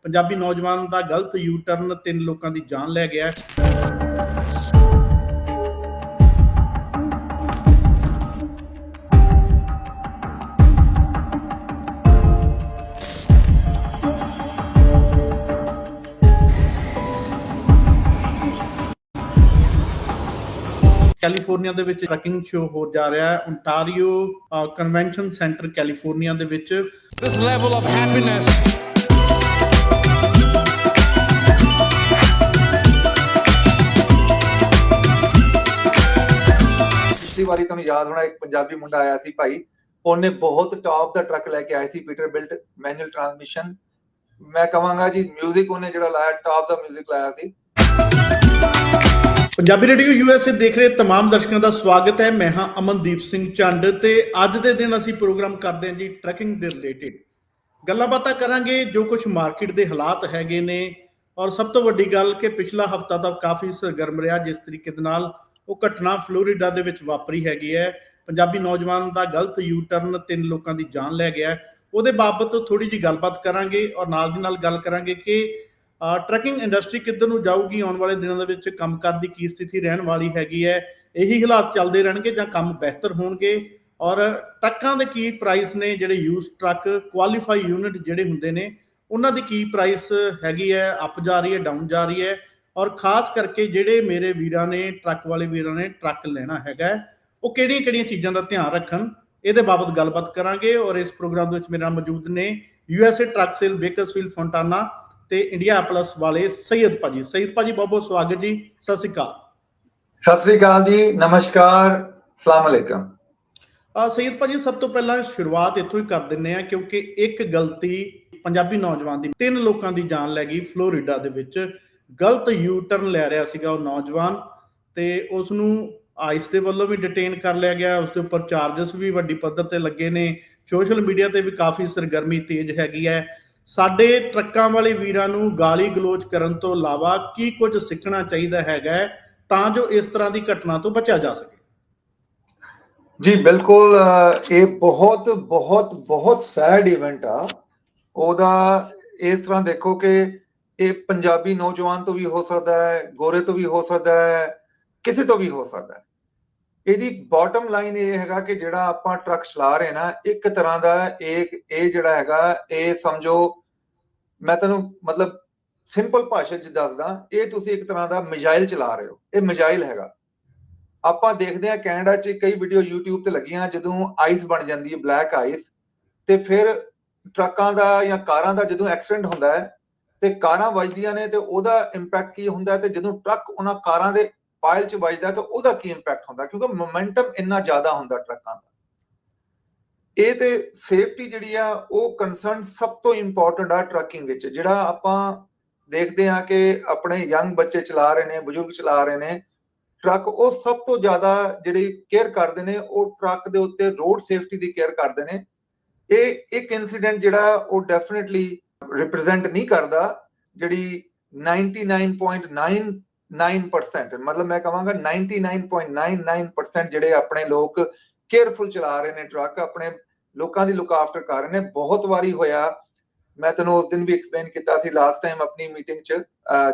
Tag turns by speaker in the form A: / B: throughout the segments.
A: ਪੰਜਾਬੀ ਨੌਜਵਾਨ ਦਾ ਗਲਤ U turn 3 ਲੋਕਾਂ ਦੀ ਜਾਨ ਲੈ ਗਿਆ। ਕੈਲੀਫੋਰਨੀਆ ਦੇ ਵਿੱਚ ਟਰੱਕਿੰਗ ਸ਼ੋ ਹੋ ਜਾ ਰਿਹਾ ਹੈ ਓਨਟਾਰੀਓ ਕਨਵੈਨਸ਼ਨ ਸੈਂਟਰ ਕੈਲੀਫੋਰਨੀਆ ਦੇ ਵਿੱਚ।
B: This level of happiness
C: ਪਿਛਲੀ ਵਾਰੀ ਤੁਹਾਨੂੰ ਯਾਦ ਹੋਣਾ ਇੱਕ ਪੰਜਾਬੀ ਮੁੰਡਾ ਆਇਆ ਸੀ ਭਾਈ, ਉਹਨੇ ਬਹੁਤ ਟੌਪ ਦਾ ਟਰੱਕ ਲੈ ਕੇ ਆਇਆ ਸੀ, ਪੀਟਰਬਿਲਟ ਮੈਨੂਅਲ ਟਰਾਂਸਮਿਸ਼ਨ। ਮੈਂ ਕਹਾਂਗਾ ਜੀ ਮਿਊਜ਼ਿਕ ਉਹਨੇ ਜਿਹੜਾ ਲਾਇਆ ਟੌਪ ਦਾ ਮਿਊਜ਼ਿਕ ਲਾਇਆ ਸੀ।
A: ਪੰਜਾਬੀ ਰੇਡੀਓ USA ਦੇਖ ਰਹੇ तमाम ਦਰਸ਼ਕਾਂ ਦਾ ਸਵਾਗਤ ਹੈ। ਮੈਂ ਹਾਂ ਅਮਨਦੀਪ ਸਿੰਘ ਝੰਡ ਤੇ ਅੱਜ ਦੇ ਦਿਨ ਅਸੀਂ ਪ੍ਰੋਗਰਾਮ ਕਰਦੇ ਹਾਂ ਜੀ ਟਰੈਕਿੰਗ ਦੇ ਰਿਲੇਟਿਡ। ਗੱਲਾਂ ਬਾਤਾਂ ਕਰਾਂਗੇ ਜੋ ਕੁਝ ਮਾਰਕੀਟ ਦੇ ਹਾਲਾਤ ਹੈਗੇ ਨੇ, ਔਰ ਸਭ ਤੋਂ ਵੱਡੀ ਗੱਲ ਕਿ ਪਿਛਲਾ ਹਫਤਾ ਤਾਂ ਕਾਫੀ ਸਰਗਰਮ ਰਿਹਾ ਜਿਸ ਤਰੀਕੇ ਦੇ ਨਾਲ ਉਹ ਘਟਨਾ ਫਲੋਰੀਡਾ ਦੇ ਵਿੱਚ ਵਾਪਰੀ ਹੈਗੀ ਹੈ। ਪੰਜਾਬੀ ਨੌਜਵਾਨ ਦਾ ਗਲਤ ਯੂ ਟਰਨ 3 ਲੋਕਾਂ ਦੀ ਜਾਨ ਲੈ ਗਿਆ। ਉਹਦੇ ਬਾਬਤ ਥੋੜੀ ਜਿਹੀ ਗੱਲਬਾਤ ਕਰਾਂਗੇ ਔਰ ਨਾਲ ਦੀ ਨਾਲ ਗੱਲ ਕਰਾਂਗੇ ਕਿ ਟਰੱਕਿੰਗ ਇੰਡਸਟਰੀ ਕਿੱਧਰ ਨੂੰ ਜਾਊਗੀ ਆਉਣ ਵਾਲੇ ਦਿਨਾਂ ਦੇ ਵਿੱਚ, ਕੰਮਕਾਰ ਦੀ ਕੀ ਸਥਿਤੀ ਰਹਿਣ ਵਾਲੀ ਹੈਗੀ ਹੈ, ਇਹੀ ਹਾਲਾਤ ਚੱਲਦੇ ਰਹਿਣਗੇ ਜਾਂ ਕੰਮ ਬਿਹਤਰ ਹੋਣਗੇ, ਔਰ ਟਰੱਕਾਂ ਦੇ ਕੀ ਪ੍ਰਾਈਸ ਨੇ, ਜਿਹੜੇ ਯੂਜ਼ ਟਰੱਕ ਕੁਆਲੀਫਾਈ ਯੂਨਿਟ ਜਿਹੜੇ ਹੁੰਦੇ ਨੇ ਉਹਨਾਂ ਦੀ ਕੀ ਪ੍ਰਾਈਸ ਹੈਗੀ ਹੈ, ਅਪ ਜਾ ਰਹੀ ਹੈ, ਡਾਊਨ ਜਾ ਰਹੀ ਹੈ, ਔਰ ਖਾਸ ਕਰਕੇ ਜਿਹੜੇ ਮੇਰੇ ਵੀਰਾਂ ਨੇ ਟਰੱਕ ਵਾਲੇ ਵੀਰਾਂ ਨੇ ਟਰੱਕ ਲੈਣਾ ਹੈਗਾ ਉਹ ਕਿਹੜੀਆਂ ਚੀਜ਼ਾਂ ਦਾ ਧਿਆਨ ਰੱਖਣ, ਇਹਦੇ ਬਾਬਤ ਗੱਲਬਾਤ ਕਰਾਂਗੇ। ਔਰ ਇਸ ਪ੍ਰੋਗਰਾਮ ਦੇ ਵਿੱਚ ਮੇਰੇ ਨਾਲ ਮੌਜੂਦ ਨੇ USA ਟਰੱਕ ਸੇਲ ਬੇਕਰਸਫੀਲਡ ਫੋਂਟਾਨਾ ਤੇ ਇੰਡੀਆ ਪਲਸ ਵਾਲੇ ਸੈਯਦ ਭਾਜੀ। ਸੈਯਦ ਭਾਜੀ ਬਹੁਤ ਬਹੁਤ ਸਵਾਗਤ ਜੀ, ਸਤਿ ਸ਼੍ਰੀ ਅਕਾਲ।
C: ਸਤਿ ਸ੍ਰੀ ਅਕਾਲ ਜੀ, ਨਮਸਕਾਰ, ਸਲਾਮ ਅਲੈਕਮ।
A: ਸੈਯਦ ਭਾਜੀ ਸਭ ਤੋਂ ਪਹਿਲਾਂ ਸ਼ੁਰੂਆਤ ਇੱਥੋਂ ਹੀ ਕਰ ਦਿੰਦੇ ਆ ਕਿਉਂਕਿ ਇੱਕ ਗਲਤੀ ਪੰਜਾਬੀ ਨੌਜਵਾਨ ਦੀ 3 ਲੋਕਾਂ ਦੀ ਜਾਨ ਲੈ ਗਈ ਫਲੋਰੀਡਾ ਦੇ ਵਿੱਚ। ਗਲਤ ਯੂ ਟਰਨ ਲੈ ਰਿਹਾ ਸੀਗਾ ਉਹ ਨੌਜਵਾਨ ਤੇ ਉਸ ਨੂੰ ਆਈਸ ਦੇ ਵੱਲੋਂ ਵੀ ਡਿਟੇਨ ਕਰ ਲਿਆ ਗਿਆ। ਉਸ ਦੇ ਉੱਪਰ ਚਾਰਜਸ ਵੀ ਵੱਡੀ ਪੱਧਰ ਤੇ ਲੱਗੇ ਨੇ। ਸੋਸ਼ਲ ਮੀਡੀਆ ਤੇ ਵੀ ਕਾਫੀ ਸਰਗਰਮੀ ਤੇਜ਼ ਹੈਗੀ ਹੈ। ਸਾਡੇ ਟਰੱਕਾਂ ਵਾਲੇ ਵੀਰਾਂ ਨੂੰ ਗਾਲੀ ਗਲੋਚ ਕਰਨ ਤੋਂ ਇਲਾਵਾ ਕੀ ਕੁਝ ਸਿੱਖਣਾ ਚਾਹੀਦਾ ਹੈਗਾ ਤਾਂ ਜੋ ਇਸ ਤਰ੍ਹਾਂ ਦੀ ਘਟਨਾ ਤੋਂ ਬਚਿਆ ਜਾ ਸਕੇ?
C: ਜੀ ਬਿਲਕੁਲ, ਇਹ ਬਹੁਤ ਬਹੁਤ ਬਹੁਤ ਸੈਡ ਇਵੈਂਟ ਆ। ਉਹਦਾ ਇਸ ਤਰ੍ਹਾਂ ਦੇਖੋ ਕਿ ਇਹ ਪੰਜਾਬੀ ਨੌਜਵਾਨ ਤੋਂ ਵੀ ਹੋ ਸਕਦਾ ਹੈ, ਗੋਰੇ ਤੋਂ ਵੀ ਹੋ ਸਕਦਾ ਹੈ, ਕਿਸੇ ਤੋਂ ਵੀ ਹੋ ਸਕਦਾ ਹੈ। ਇਹਦੀ ਬਾਟਮ ਲਾਈਨ ਇਹ ਹੈਗਾ ਕਿ ਜਿਹੜਾ ਆਪਾਂ ਟਰੱਕ ਚਲਾ ਰਹੇ ਨਾ, ਇੱਕ ਤਰ੍ਹਾਂ ਦਾ ਇਹ ਜਿਹੜਾ ਹੈਗਾ, ਇਹ ਸਮਝੋ, ਮੈਂ ਤੁਹਾਨੂੰ ਮਤਲਬ ਸਿੰਪਲ ਭਾਸ਼ਾ 'ਚ ਦੱਸਦਾ, ਇਹ ਤੁਸੀਂ ਇੱਕ ਤਰ੍ਹਾਂ ਦਾ ਮਿਜ਼ਾਈਲ ਚਲਾ ਰਹੇ ਹੋ। ਇਹ ਮਿਜ਼ਾਈਲ ਹੈਗਾ। ਆਪਾਂ ਦੇਖਦੇ ਹਾਂ ਕੈਨੇਡਾ 'ਚ ਕਈ ਵੀਡੀਓ YouTube ਤੇ ਲੱਗੀਆਂ, ਜਦੋਂ ਆਈਸ ਬਣ ਜਾਂਦੀ ਹੈ, ਬਲੈਕ ਆਈਸ, ਤੇ ਫਿਰ ਟਰੱਕਾਂ ਦਾ ਜਾਂ ਕਾਰਾਂ ਦਾ ਜਦੋਂ ਐਕਸੀਡੈਂਟ ਹੁੰਦਾ ਹੈ ਤੇ ਕਾਰਾਂ ਵੱਜਦੀਆਂ ਨੇ ਤੇ ਉਹਦਾ ਇੰਪੈਕਟ ਕੀ ਹੁੰਦਾ, ਤੇ ਜਦੋਂ ਟਰੱਕ ਉਹਨਾਂ ਕਾਰਾਂ ਦੇ ਪਾਇਲ 'ਚ ਵੱਜਦਾ ਤਾਂ ਉਹਦਾ ਕੀ ਇੰਪੈਕਟ ਹੁੰਦਾ, ਕਿਉਂਕਿ ਮੋਮੈਂਟਮ ਇੰਨਾ ਜ਼ਿਆਦਾ ਹੁੰਦਾ ਟਰੱਕਾਂ ਦਾ। ਇਹ ਤੇ ਸੇਫਟੀ ਜਿਹੜੀ ਆ ਉਹ ਕੰਸਰਨ ਸਭ ਤੋਂ ਇੰਪੋਰਟੈਂਟ ਆ ਟਰੱਕਿੰਗ ਵਿੱਚ। ਜਿਹੜਾ ਆਪਾਂ ਦੇਖਦੇ ਹਾਂ ਕਿ ਆਪਣੇ ਯੰਗ ਬੱਚੇ ਚਲਾ ਰਹੇ ਨੇ, ਬਜ਼ੁਰਗ ਚਲਾ ਰਹੇ ਨੇ ਟਰੱਕ, ਉਹ ਸਭ ਤੋਂ ਜ਼ਿਆਦਾ ਜਿਹੜੀ ਕੇਅਰ ਕਰਦੇ ਨੇ ਉਹ ਟਰੱਕ ਦੇ ਉੱਤੇ ਰੋਡ ਸੇਫਟੀ ਦੀ ਕੇਅਰ ਕਰਦੇ ਨੇ। ਇਹ ਇੱਕ ਇਨਸੀਡੈਂਟ ਜਿਹੜਾ ਉਹ ਡੈਫੀਨਿਟਲੀ ਰਿਪਰੈਜ਼ੈਂਟ ਨਹੀਂ ਕਰਦਾ ਜਿਹੜੀ 99.99% ਮਤਲਬ ਮੈਂ ਕਹਾਂਗਾ 99.99% ਜਿਹੜੇ ਆਪਣੇ ਲੋਕ ਕੇਅਰਫੁਲ ਚਲਾ ਰਹੇ ਨੇ ਟਰੱਕ, ਆਪਣੇ ਲੋਕਾਂ ਦੀ ਲੁੱਕ ਆਫਟਰ ਕਰ ਰਹੇ ਨੇ। ਬਹੁਤ ਵਾਰੀ ਹੋਇਆ, ਮੈਂ ਤੁਹਾਨੂੰ ਉਸ ਦਿਨ ਵੀ ਐਕਸਪਲੇਨ ਕੀਤਾ ਸੀ ਲਾਸਟ ਟਾਈਮ ਆਪਣੀ ਮੀਟਿੰਗ 'ਚ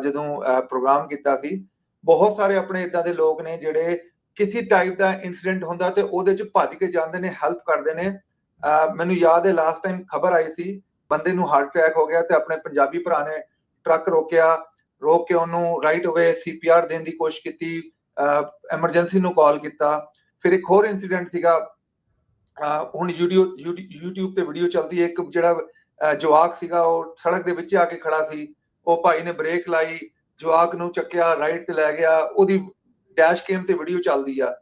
C: ਜਦੋਂ ਪ੍ਰੋਗਰਾਮ ਕੀਤਾ ਸੀ। ਬਹੁਤ ਸਾਰੇ ਆਪਣੇ ਇਦਾਂ ਦੇ ਲੋਕ ਨੇ ਜਿਹੜੇ ਕਿਸੇ ਟਾਈਪ ਦਾ ਇਨਸੀਡੈਂਟ ਹੁੰਦਾ ਤੇ ਉਹਦੇ 'ਚ ਭੱਜ ਕੇ ਜਾਂਦੇ ਨੇ, ਹੈਲਪ ਕਰਦੇ ਨੇ। ਮੈਨੂੰ ਯਾਦ ਹੈ ਲਾਸਟ ਟਾਈਮ ਖਬਰ ਆਈ ਸੀ, ਬੰਦੇ ਨੂੰ ਹਾਰਟ ਅਟੈਕ ਹੋ ਗਿਆ ਤੇ ਆਪਣੇ ਪੰਜਾਬੀ ਭਰਾ ਨੇ ਟਰੱਕ ਰੋਕ ਕੇ ਉਹਨੂੰ ਰਾਈਟ ਅਵੇ CPR ਦੇਣ ਦੀ ਕੋਸ਼ਿਸ਼ ਕੀਤੀ, ਐਮਰਜੈਂਸੀ ਨੂੰ ਕਾਲ ਕੀਤਾ। ਫਿਰ ਇੱਕ ਹੋਰ ਇਨਸੀਡੈਂਟ ਸੀਗਾ, ਹੁਣ YouTube ਤੇ ਵੀਡੀਓ ਚੱਲਦੀ ਹੈ, ਇੱਕ ਜਿਹੜਾ ਜਵਾਕ ਸੀਗਾ ਉਹ ਸੜਕ ਦੇ ਵਿੱਚ ਆ ਕੇ ਖੜਾ ਸੀ, ਉਹ ਭਾਈ ਨੇ ਬ੍ਰੇਕ ਲਾਈ, ਜਵਾਕ ਨੂੰ ਚੱਕਿਆ, ਰਾਈਟ ਤੇ ਲੈ ਗਿਆ, ਉਹਦੀ ਡੈਸ਼ ਕੈਮ ਤੇ ਵੀਡੀਓ ਚੱਲਦੀ ਆ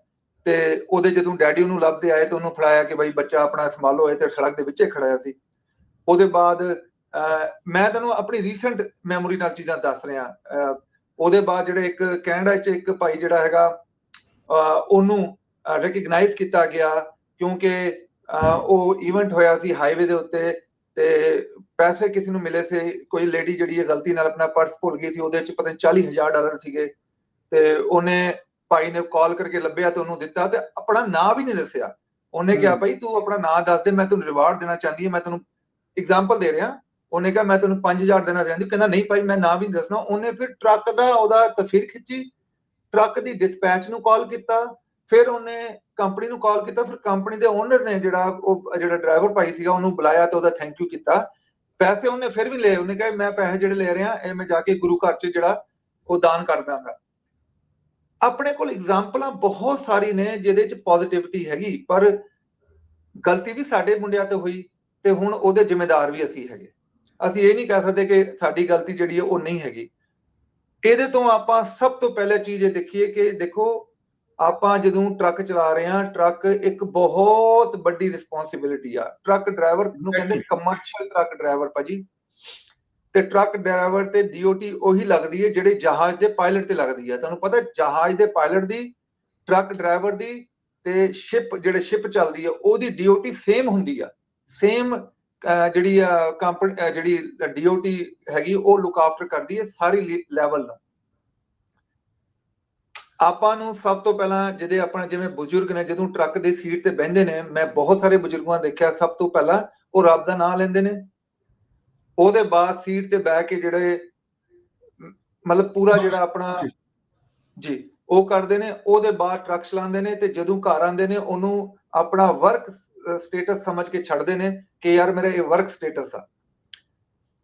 C: ਤੇ ਉਹਦੇ ਜਦੋਂ ਡੈਡੀ ਉਹਨੂੰ ਲੱਭਦੇ ਆਏ ਤੇ ਉਹਨੂੰ ਫੜਾਇਆ ਕਿ ਬਾਈ ਬੱਚਾ ਆਪਣਾ ਸੰਭਾਲੋ, ਇਹ ਤੇ ਸੜਕ ਦੇ ਵਿੱਚ ਖੜਿਆ ਸੀ। ਉਹਦੇ ਬਾਅਦ ਮੈਂ ਤੁਹਾਨੂੰ ਆਪਣੀ ਰੀਸੈਂਟ ਮੈਮੋਰੀ ਨਾਲ ਚੀਜ਼ਾਂ ਦੱਸ ਰਿਹਾ। ਉਹਦੇ ਬਾਅਦ ਜਿਹੜੇ ਇੱਕ ਕੈਨੇਡਾ 'ਚ ਇੱਕ ਭਾਈ ਜਿਹੜਾ ਹੈਗਾ ਉਹਨੂੰ ਰਿਕਗਨਾਈਜ਼ ਕੀਤਾ ਗਿਆ ਕਿਉਂਕਿ ਉਹ ਇਵੈਂਟ ਹੋਇਆ ਸੀ ਹਾਈਵੇ ਦੇ ਉੱਤੇ ਤੇ ਪੈਸੇ ਕਿਸੇ ਨੂੰ ਮਿਲੇ ਸੀ। ਕੋਈ ਲੇਡੀ ਜਿਹੜੀ ਹੈ ਗਲਤੀ ਨਾਲ ਆਪਣਾ ਪਰਸ ਭੁੱਲ ਗਈ ਸੀ, ਉਹਦੇ 'ਚ ਪਤਾ ਨਹੀਂ $40,000 ਸੀਗੇ ਤੇ ਉਹਨੇ ਭਾਈ ਨੇ ਕਾਲ ਕਰਕੇ ਲੱਭਿਆ ਤੇ ਉਹਨੂੰ ਦਿੱਤਾ ਤੇ ਆਪਣਾ ਨਾਂ ਵੀ ਨਹੀਂ ਦੱਸਿਆ। ਉਹਨੇ ਕਿਹਾ ਭਾਈ ਤੂੰ ਆਪਣਾ ਨਾਂ ਦੱਸ ਦੇ, ਮੈਂ ਤੈਨੂੰ ਰਿਵਾਰਡ ਦੇਣਾ ਚਾਹੁੰਦੀ ਹਾਂ। ਮੈਂ ਤੈਨੂੰ ਐਗਜ਼ਾਮਪਲ ਦੇ ਰਿਹਾ, ਉਹਨੇ ਕਿਹਾ ਮੈਂ ਤੈਨੂੰ 5000 ਦੇਣਾ ਚਾਹੁੰਦੀ, ਕਹਿੰਦਾ ਨਹੀਂ ਭਾਈ ਮੈਂ ਨਾ ਵੀ ਦੱਸਣਾ। ਉਹਨੇ ਫਿਰ ਟਰੱਕ ਦਾ ਉਹਦਾ ਤਸਵੀਰ ਖਿੱਚੀ, ਟਰੱਕ ਦੀ ਡਿਸਪੈਚ ਨੂੰ ਕਾਲ ਕੀਤਾ, ਫਿਰ ਉਹਨੇ ਕੰਪਨੀ ਨੂੰ ਕਾਲ ਕੀਤਾ, ਫਿਰ ਕੰਪਨੀ ਦੇ ਓਨਰ ਨੇ ਜਿਹੜਾ ਡਰਾਈਵਰ ਭਾਈ ਸੀਗਾ ਉਹਨੂੰ ਬੁਲਾਇਆ ਤੇ ਉਹਦਾ ਥੈਂਕ ਯੂ ਕੀਤਾ। ਪੈਸੇ ਉਹਨੇ ਫਿਰ ਵੀ ਲਏ, ਉਹਨੇ ਕਿਹਾ ਮੈਂ ਪੈਸੇ ਜਿਹੜੇ ਲੈ ਰਿਹਾ ਇਹ ਮੈਂ ਜਾ ਕੇ ਗੁਰੂ ਘਰ 'ਚ ਜਿਹੜਾ ਉਹ ਦਾਨ ਕਰ ਦਾਂਗਾ। ਆਪਣੇ ਕੋਲ ਐਗਜ਼ਾਮਪਲਾਂ ਬਹੁਤ ਸਾਰੀ ਨੇ ਜਿਹਦੇ 'ਚ ਪੋਜ਼ਿਟਿਵਿਟੀ ਹੈਗੀ, ਪਰ ਗਲਤੀ ਵੀ ਸਾਡੇ ਮੁੰਡਿਆਂ ਤੇ ਹੋਈ ਤੇ ਹੁਣ ਉਹਦੇ ਜ਼ਿੰਮੇਦਾਰ ਵੀ ਅਸੀਂ ਹੈਗੇ। ਅਸੀਂ ਇਹ ਨਹੀਂ ਕਹਿ ਸਕਦੇ ਕਿ ਸਾਡੀ ਗਲਤੀ ਜਿਹੜੀ ਹੈ ਉਹ ਨਹੀਂ ਹੈਗੀ। ਇਹਦੇ ਤੋਂ ਆਪਾਂ ਸਭ ਤੋਂ ਪਹਿਲੇ ਚੀਜ਼ ਇਹ ਦੇਖੀਏ ਕਿ ਦੇਖੋ ਆਪਾਂ ਜਦੋਂ ਟਰੱਕ ਚਲਾ ਰਹੇ ਹਾਂ, ਟਰੱਕ ਇੱਕ ਬਹੁਤ ਵੱਡੀ ਰਿਸਪੌਂਸਿਬਿਲਿਟੀ ਆ। ਟਰੱਕ ਡਰਾਈਵਰ ਨੂੰ ਕਹਿੰਦੇ ਕਮਰਸ਼ੀਅਲ ਟਰੱਕ ਡਰਾਈਵਰ ਭਾਜੀ। ਤੇ ਟਰੱਕ ਡਰਾਈਵਰ ਤੇ DOT ਉਹੀ ਲੱਗਦੀ ਹੈ ਜਿਹੜੇ ਜਹਾਜ਼ ਦੇ ਪਾਇਲਟ ਤੇ ਲੱਗਦੀ ਹੈ। ਤੁਹਾਨੂੰ ਪਤਾ ਜਹਾਜ਼ ਦੇ ਪਾਇਲਟ ਦੀ, ਟਰੱਕ ਡਰਾਈਵਰ ਦੀ ਤੇ ਜਿਹੜੇ ਸ਼ਿਪ ਚੱਲਦੀ ਹੈ ਉਹਦੀ DOT ਸੇਮ ਹੁੰਦੀ ਆ। ਸੇਮ ਜਿਹੜੀ ਕੰਪਨੀ ਜਿਹੜੀ DOT ਹੈਗੀ ਉਹ ਲੁੱਕ ਆਫਟਰ ਕਰਦੀ ਹੈ ਸਾਰੀ ਲੈਵਲ ਨੂੰ। ਆਪਾਂ ਨੂੰ ਸਭ ਤੋਂ ਪਹਿਲਾਂ ਜਿਹਦੇ ਆਪਣਾ ਜਿਵੇਂ ਬਜ਼ੁਰਗ ਨੇ ਜਦੋਂ ਟਰੱਕ ਦੀ ਸੀਟ ਤੇ ਬਹਿੰਦੇ ਨੇ, ਮੈਂ ਬਹੁਤ ਸਾਰੇ ਬਜ਼ੁਰਗਾਂ ਦੇਖਿਆ ਸਭ ਤੋਂ ਪਹਿਲਾਂ ਉਹ ਰੱਬ ਦਾ ਨਾਮ ਲੈਂਦੇ ਨੇ। ਉਹਦੇ ਬਾਅਦ ਸੀਟ ਤੇ ਬਹਿ ਕੇ ਜਿਹੜੇ ਮਤਲਬ ਪੂਰਾ ਜਿਹੜਾ ਆਪਣਾ ਜੀ ਉਹ ਕਰਦੇ ਨੇ। ਉਹਦੇ ਬਾਅਦ ਟਰੱਕ ਚਲਾਉਂਦੇ ਨੇ ਤੇ ਜਦੋਂ ਘਰ ਆਉਂਦੇ ਨੇ ਉਹਨੂੰ ਆਪਣਾ ਵਰਕ ਸਟੇਟਸ ਸਮਝ ਕੇ ਛੱਡਦੇ ਨੇ ਕਿ ਯਾਰ ਮੇਰਾ ਇਹ ਵਰਕ ਸਟੇਟਸ ਆ।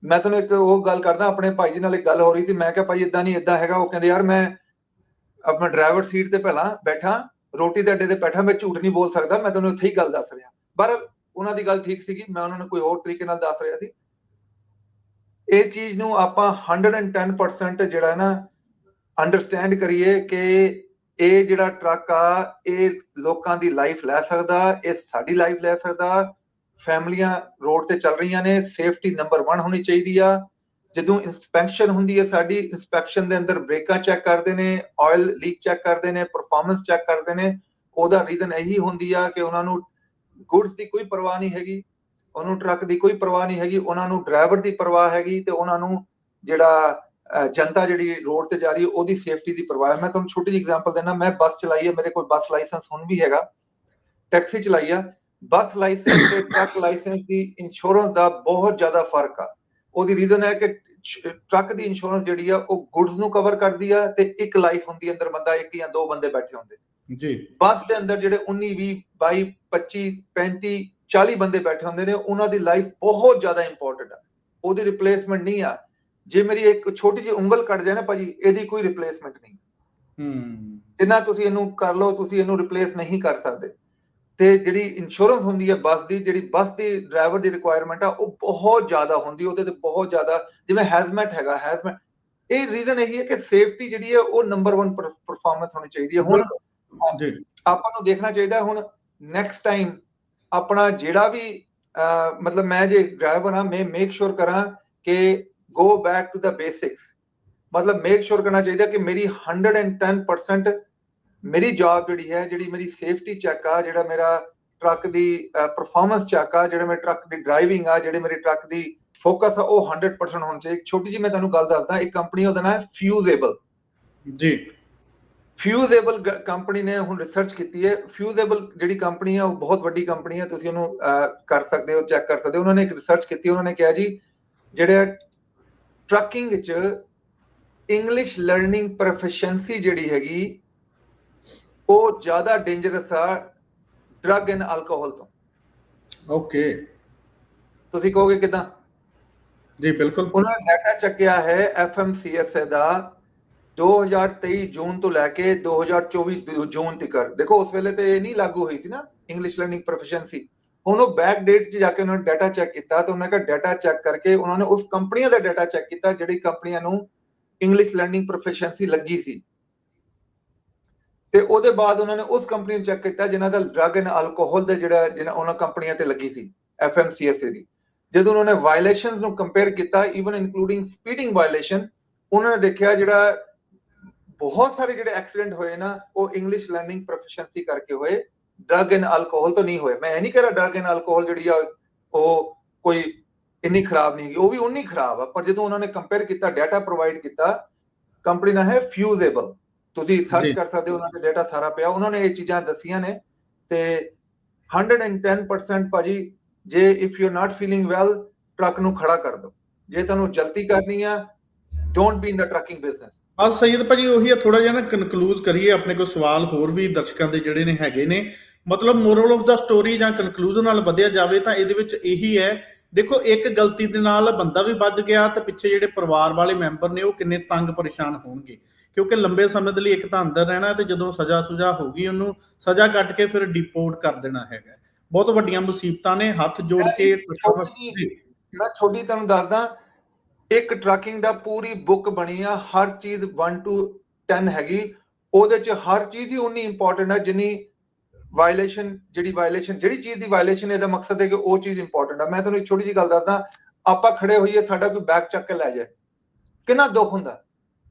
C: ਮੈਂ ਤੁਹਾਨੂੰ ਇੱਕ ਉਹ ਗੱਲ ਕਰਦਾ, ਆਪਣੇ ਭਾਈ ਜੀ ਨਾਲ ਇੱਕ ਗੱਲ ਹੋ ਰਹੀ ਸੀ। ਮੈਂ ਕਿਹਾ ਭਾਈ ਇਦਾਂ ਨਹੀਂ ਇਦਾਂ ਹੈਗਾ। ਉਹ ਕਹਿੰਦੇ ਯਾਰ ਮੈਂ ਆਪਣਾ ਡਰਾਈਵਰ ਸੀਟ ਤੇ ਪਹਿਲਾਂ ਬੈਠਾ, ਰੋਟੀ ਦੇ ਅੱਡੇ ਤੇ ਬੈਠਾ, ਮੈਂ ਝੂਠ ਨਹੀਂ ਬੋਲ ਸਕਦਾ, ਮੈਂ ਤੁਹਾਨੂੰ ਸਹੀ ਗੱਲ ਦੱਸ ਰਿਹਾ। ਪਰ ਉਹਨਾਂ ਦੀ ਗੱਲ ਠੀਕ ਸੀਗੀ, ਮੈਂ ਉਹਨਾਂ ਨੂੰ ਕੋਈ ਹੋਰ ਤਰੀਕੇ ਨਾਲ ਦੱਸ ਰਿਹਾ ਸੀ। ਇਹ ਚੀਜ਼ ਨੂੰ ਆਪਾਂ 110% ਜਿਹੜਾ ਨਾ ਅੰਡਰਸਟੈਂਡ ਕਰੀਏ ਕਿ ਇਹ ਜਿਹੜਾ ਟਰੱਕ ਆ ਇਹ ਲੋਕਾਂ ਦੀ ਲਾਈਫ ਲੈ ਸਕਦਾ, ਇਹ ਸਾਡੀ ਲਾਈਫ ਲੈ ਸਕਦਾ। ਫੈਮਲੀਆਂ ਰੋਡ ਤੇ ਚੱਲ ਰਹੀਆਂ ਨੇ, ਸੇਫਟੀ ਨੰਬਰ 1 ਹੋਣੀ ਚਾਹੀਦੀ ਆ। ਜਦੋਂ ਇੰਸਪੈਕਸ਼ਨ ਹੁੰਦੀ ਹੈ ਸਾਡੀ, ਇੰਸਪੈਕਸ਼ਨ ਦੇ ਅੰਦਰ ਬ੍ਰੇਕਾਂ ਚੈੱਕ ਕਰਦੇ ਨੇ, ਆਇਲ ਲੀਕ ਚੈੱਕ ਕਰਦੇ ਨੇ, ਪਰਫਾਰਮੈਂਸ ਚੈੱਕ ਕਰਦੇ ਨੇ। ਉਹਦਾ ਰੀਜ਼ਨ ਇਹੀ ਹੁੰਦੀ ਆ ਕਿ ਉਹਨਾਂ ਨੂੰ ਗੁੱਡਸ ਦੀ ਕੋਈ ਪਰਵਾਹ ਨਹੀਂ ਹੈਗੀ, ਉਹਨੂੰ ਟਰੱਕ ਦੀ ਕੋਈ ਪਰਵਾਹ ਨਹੀਂ ਹੈਗੀ, ਉਹਨਾਂ ਨੂੰ ਡਰਾਈਵਰ ਦੀ ਪਰਵਾਹ ਹੈਗੀ ਤੇ ਉਹਨਾਂ ਨੂੰ ਜਿਹੜਾ ਜਨਤਾ ਜਿਹੜੀ ਰੋਡ ਤੇ ਜਾ ਰਹੀ ਹੈ ਉਹਦੀ ਸੇਫਟੀ ਦੀ ਪਰਵਾਹ ਹੈ। ਮੈਂ ਤੁਹਾਨੂੰ ਛੋਟੀ ਜਿਹੀ ਐਗਜ਼ਾਮਪਲ ਦਿੰਦਾ। ਮੈਂ ਬੱਸ ਚਲਾਈ ਹੈ, ਮੇਰੇ ਕੋਲ ਬੱਸ ਲਾਇਸੈਂਸ ਹੁਣ ਵੀ ਹੈਗਾ। ਟੈਕਸੀ ਚਲਾਈ ਆ। ਬੱਸ ਲਾਇਸੈਂਸ ਤੇ ਟਰੱਕ ਲਾਇਸੈਂਸ ਦੀ ਇੰਸ਼ੋਰੈਂਸ ਦਾ ਬਹੁਤ ਜ਼ਿਆਦਾ ਫਰਕ ਆ। ਉਹਦੀ ਰੀਜ਼ਨ ਹੈ ਕਿ ਟਰੱਕ ਦੀ ਇੰਸ਼ੋਰੈਂਸ ਜਿਹੜੀ ਆ ਉਹ ਗੁੱਡਸ ਨੂੰ ਕਵਰ ਕਰਦੀ ਆ ਤੇ ਇੱਕ ਲਾਈਫ ਹੁੰਦੀ ਅੰਦਰ, ਬੰਦਾ ਇੱਕ ਜਾਂ ਦੋ ਬੰਦੇ ਬੈਠੇ ਹੁੰਦੇ
A: ਜੀ।
C: ਬੱਸ ਦੇ ਅੰਦਰ ਜਿਹੜੇ 19 20 22 25 35 40 ਬੰਦੇ ਬੈਠੇ ਹੁੰਦੇ ਨੇ, ਉਹਨਾਂ ਦੀ ਲਾਈਫ ਬਹੁਤ ਜ਼ਿਆਦਾ ਇੰਪੋਰਟੈਂਟ ਆ। ਉਹਦੀ ਰਿਪਲੇਸਮੈਂਟ ਨਹੀਂ ਆ। ਜੇ ਮੇਰੀ ਇੱਕ ਛੋਟੀ ਜਿਹੀ ਉਂਗਲ ਕੱਟ ਜਾਏ ਨਾ ਭਾਜੀ, ਇਹਦੀ ਕੋਈ ਰਿਪਲੇਸਮੈਂਟ ਨਹੀਂ। ਜਿੰਨਾ ਤੁਸੀਂ ਇਹਨੂੰ ਕਰ ਲਓ, ਤੁਸੀਂ ਇਹਨੂੰ ਰਿਪਲੇਸ ਨਹੀਂ ਕਰ ਸਕਦੇ। ਤੇ ਜਿਹੜੀ ਇੰਸ਼ੋਰੈਂਸ ਹੁੰਦੀ ਹੈ ਬੱਸ ਦੀ, ਜਿਹੜੀ ਬੱਸ ਦੀ ਡਰਾਈਵਰ ਦੀ ਰਿਕੁਆਇਰਮੈਂਟ ਆ ਉਹ ਬਹੁਤ ਜ਼ਿਆਦਾ ਹੁੰਦੀ। ਉਹਦੇ ਤੇ ਬਹੁਤ ਜ਼ਿਆਦਾ, ਜਿਵੇਂ ਹੈਜ਼ਮੈਟ ਹੈਗਾ, ਹੈਜ਼ਮੈਟ। ਇਹ ਰੀਜ਼ਨ ਇਹੀ ਹੈ ਕਿ ਸੇਫਟੀ ਜਿਹੜੀ ਹੈ ਉਹ ਨੰਬਰ 1 ਪਰਫਾਰਮੈਂਸ ਹੋਣੀ ਚਾਹੀਦੀ ਹੈ। ਹੁਣ ਆਪਾਂ ਨੂੰ ਦੇਖਣਾ ਚਾਹੀਦਾ ਹੁਣ ਨੈਕਸਟ ਟਾਈਮ ਆਪਣਾ ਜਿਹੜਾ ਵੀ ਮਤਲਬ ਮੈਂ ਜੇ ਡਰਾਈਵਰ ਹਾਂ, ਮੈਂ ਮੇਕ ਸ਼ੋਰ ਕਰਾਂ ਕਿ go back to the basics. ਮਤਲਬ ਮੇਕ ਸ਼ੋਰ ਕਰਨਾ ਚਾਹੀਦਾ ਕਿ ਮੇਰੀ 110% ਮੇਰੀ ਜੌਬ ਜਿਹੜੀ ਹੈ, ਜਿਹੜੀ ਮੇਰੀ ਸੇਫਟੀ ਚੈੱਕ ਆ, ਜਿਹੜਾ ਮੇਰਾ ਟਰੱਕ ਦੀ ਪਰਫਾਰਮੈਂਸ ਚੈੱਕ ਆ, ਜਿਹੜੇ ਮੇਰੇ ਟਰੱਕ ਦੀ ਡਰਾਈਵਿੰਗ ਆ, ਜਿਹੜੇ ਮੇਰੇ ਟਰੱਕ ਦੀ ਫੋਕਸ ਆ, ਉਹ 100% ਹੋਣੀ ਚਾਹੀਦੀ। ਛੋਟੀ ਜਿਹੀ ਮੈਂ ਤੁਹਾਨੂੰ ਗੱਲ ਦੱਸਦਾ। ਇੱਕ ਕੰਪਨੀ ਉਹਦਾ ਨਾਮ ਹੈ ਫਿਊਜ਼ੇਬਲ ਜੀ। ਫਿਊਜ਼ੇਬਲ ਕੰਪਨੀ ਨੇ ਹੁਣ ਰਿਸਰਚ ਕੀਤੀ ਹੈ। ਫਿਊਜ਼ੇਬਲ ਜਿਹੜੀ ਕੰਪਨੀ ਹੈ ਉਹ ਬਹੁਤ ਵੱਡੀ ਕੰਪਨੀ ਹੈ, ਤੁਸੀਂ ਉਹਨੂੰ ਕਰ ਸਕਦੇ ਹੋ, ਚੈੱਕ ਕਰ ਸਕਦੇ ਹੋ। ਉਹਨਾਂ ਨੇ ਇੱਕ ਰਿਸਰਚ ਕੀਤੀ, ਉਹਨਾਂ ਨੇ ਕਿਹਾ ਜੀ ਜਿਹੜੇ ਟਰੱਕਿੰਗ ਵਿੱਚ ਇੰਗਲਿਸ਼ ਲਰਨਿੰਗ ਪ੍ਰੋਫੀਸ਼ੀਐਂਸੀ ਜਿਹੜੀ ਹੈਗੀ ਉਹ ਜ਼ਿਆਦਾ ਡੇਂਜਰਸ ਆ ਡਰੱਗ ਐਂਡ ਅਲਕੋਹਲ ਤੋਂ। ਓਕੇ, ਤੁਸੀਂ ਕਹੋਗੇ ਕਿਦਾਂ? ਜੀ ਬਿਲਕੁਲ। ਉਹਨਾਂ ਨੇ ਡਾਟਾ ਚੱਕਿਆ ਹੈ FMCSA ਦਾ 2023 ਜੂਨ ਤੋਂ ਲੈ ਕੇ 2024 ਜੂਨ ਤੱਕ। ਦੇਖੋ ਉਸ ਵੇਲੇ ਤੇ ਇਹ ਨਹੀਂ ਲਾਗੂ ਹੋਈ ਸੀ ਨਾ ਇੰਗਲਿਸ਼ ਲਰਨਿੰਗ ਪ੍ਰੋਫੀਸ਼ੀਐਂਸੀ। ਹੁਣ ਉਹ ਬੈਕ ਡੇਟ 'ਚ ਜਾ ਕੇ ਉਹਨਾਂ ਨੇ ਡਾਟਾ ਚੈੱਕ ਕੀਤਾ ਤੇ ਉਹਨਾਂ ਨੇ ਡਾਟਾ ਚੈੱਕ ਕਰਕੇ ਉਹਨਾਂ ਨੇ ਉਸ ਕੰਪਨੀਆਂ ਦਾ ਡਾਟਾ ਚੈੱਕ ਕੀਤਾ ਜਿਹੜੀ ਕੰਪਨੀਆਂ ਨੂੰ ਇੰਗਲਿਸ਼ ਲਰਨਿੰਗ ਪ੍ਰੋਫੀਸ਼ੀਐਂਸੀ ਲੱਗੀ ਸੀ। ਤੇ ਉਹਦੇ ਬਾਅਦ ਉਹਨਾਂ ਨੇ ਉਸ ਕੰਪਨੀ ਨੂੰ ਚੈੱਕ ਕੀਤਾ ਜਿਨ੍ਹਾਂ ਦਾ ਡਰੱਗ ਐਂਡ ਅਲਕੋਹਲ ਦੇ ਜਿਹੜਾ ਉਹਨਾਂ ਕੰਪਨੀਆਂ ਤੇ ਲੱਗੀ ਸੀ FMCSA ਦੀ। ਜਦੋਂ ਉਹਨਾਂ ਨੇ ਵਾਇਲੇਸ਼ਨਸ ਨੂੰ ਕੰਪੇਅਰ ਕੀਤਾ, ਈਵਨ ਇਨਕਲੂਡਿੰਗ ਸਪੀਡਿੰਗ ਵਾਇਲੇਸ਼ਨ, ਉਹਨਾਂ ਨੇ ਦੇਖਿਆ ਜਿਹੜਾ ਬਹੁਤ ਸਾਰੇ ਜਿਹੜੇ ਐਕਸੀਡੈਂਟ ਹੋਏ ਨਾ ਉਹ ਇੰਗਲਿਸ਼ ਲਰਨਿੰਗ ਪ੍ਰੋਫੀਸ਼ੀਐਂਸੀ ਕਰਕੇ ਹੋਏ, ਡਰੱਗ ਐਂਡ ਅਲਕੋਹਲ ਤੋਂ ਨਹੀਂ ਹੋਏ। ਮੈਂ ਇਹ ਨਹੀਂ ਕਹਿ ਰਿਹਾ ਡਰੱਗ ਐਂਡ ਅਲਕੋਹਲ ਜਿਹੜੀ ਆ ਉਹ ਕੋਈ ਇੰਨੀ ਖਰਾਬ ਨਹੀਂ ਹੈਗੀ, ਉਹ ਵੀ ਉਨੀ ਖਰਾਬ ਆ। ਪਰ ਜਦੋਂ ਉਹਨਾਂ ਨੇ ਕੰਪੇਅਰ ਕੀਤਾ, ਡਾਟਾ ਪ੍ਰੋਵਾਈਡ ਕੀਤਾ, ਕੰਪਨੀ ਦਾ ਹੈ ਫਿਊਜ਼ੇਬਲ, ਤੁਸੀਂ ਸਰਚ ਕਰ ਸਕਦੇ ਹੋ, ਉਹਨਾਂ ਦੇ ਡਾਟਾ ਸਾਰਾ ਪਿਆ। ਉਹਨਾਂ ਨੇ ਇਹ ਚੀਜ਼ਾਂ ਦੱਸੀਆਂ ਨੇ ਤੇ 110% ਭਾਜੀ, ਜੇ if you are not feeling well truck ਨੂੰ ਖੜਾ ਕਰ ਦਿਓ। ਜੇ ਤੁਹਾਨੂੰ ਜਲਦੀ ਕਰਨੀ ਆ, don't be in the trucking business.
A: ਬਸ ਸਈਦ ਭਾਜੀ ਉਹੀ ਆ, ਥੋੜਾ ਜਿਹਾ ਨਾ ਕਨਕਲੂਜ਼ ਕਰੀਏ, ਆਪਣੇ ਕੋਲ ਸਵਾਲ ਹੋਰ ਵੀ ਦਰਸ਼ਕਾਂ ਦੇ ਜਿਹੜੇ ਨੇ ਹੈਗੇ ਨੇ, ਮਤਲਬ ਮੋਰਲ ਆਫ ਦਾ ਸਟੋਰੀ ਜਾਂ ਕਨਕਲੂਜ਼ਨ ਨਾਲ ਵਧਿਆ ਜਾਵੇ ਤਾਂ ਇਹਦੇ ਵਿੱਚ ਇਹੀ ਹੈ, ਦੇਖੋ ਇੱਕ ਗਲਤੀ ਦੇ ਨਾਲ ਬੰਦਾ ਵੀ ਬਚ ਗਿਆ ਤੇ ਪਿੱਛੇ ਜਿਹੜੇ ਪਰਿਵਾਰ ਵਾਲੇ ਮੈਂਬਰ ਨੇ ਉਹ ਕਿੰਨੇ ਤੰਗ ਪਰੇਸ਼ਾਨ ਹੋਣਗੇ, ਕਿਉਂਕਿ ਲੰਬੇ ਸਮੇਂ ਦੇ ਲਈ ਇੱਕ ਤਾਂ ਅੰਦਰ ਰਹਿਣਾ ਤੇ ਜਦੋਂ ਸਜ਼ਾ ਸੁਜਾ ਹੋ ਗਈ ਉਹਨੂੰ ਸਜ਼ਾ ਕੱਟ ਕੇ ਫਿਰ ਡਿਪੋਰਟ ਕਰ ਦੇਣਾ ਹੈਗਾ। ਬਹੁਤ ਵੱਡੀਆਂ ਮੁਸੀਬਤਾਂ ਨੇ, ਹੱਥ ਜੋੜ ਕੇ
C: ਮੈਂ ਛੋਟੀ ਤੁਹਾਨੂੰ ਦੱਸਦਾ, ਇੱਕ ਟਰੱਕਿੰਗ ਦਾ ਪੂਰੀ ਬੁੱਕ ਬਣੀ ਆ, ਹਰ ਚੀਜ਼ 1 to 10 ਹੈਗੀ, ਉਹਦੇ ਚ ਹਰ ਚੀਜ਼ ਹੀ ਉਨੀ ਇੰਪੋਰਟੈਂਟ ਹੈ ਜਿੰਨੀ ਵਾਇਲੇਸ਼ਨ, ਜਿਹੜੀ ਚੀਜ਼ ਦੀ ਵਾਇਲੇਸ਼ਨ, ਇਹਦਾ ਮਕਸਦ ਹੈ ਕਿ ਉਹ ਚੀਜ਼ ਇੰਪੋਰਟੈਂਟ ਹੈ। ਮੈਂ ਤੁਹਾਨੂੰ ਇੱਕ ਛੋਟੀ ਜਿਹੀ ਗੱਲ ਦੱਸਦਾ, ਆਪਾਂ ਖੜੇ ਹੋਈਏ, ਸਾਡਾ ਕੋਈ ਬੈਗ ਚੱਕ ਕੇ ਲੈ ਜਾਏ, ਕਿੰਨਾ ਦੁੱਖ ਹੁੰਦਾ।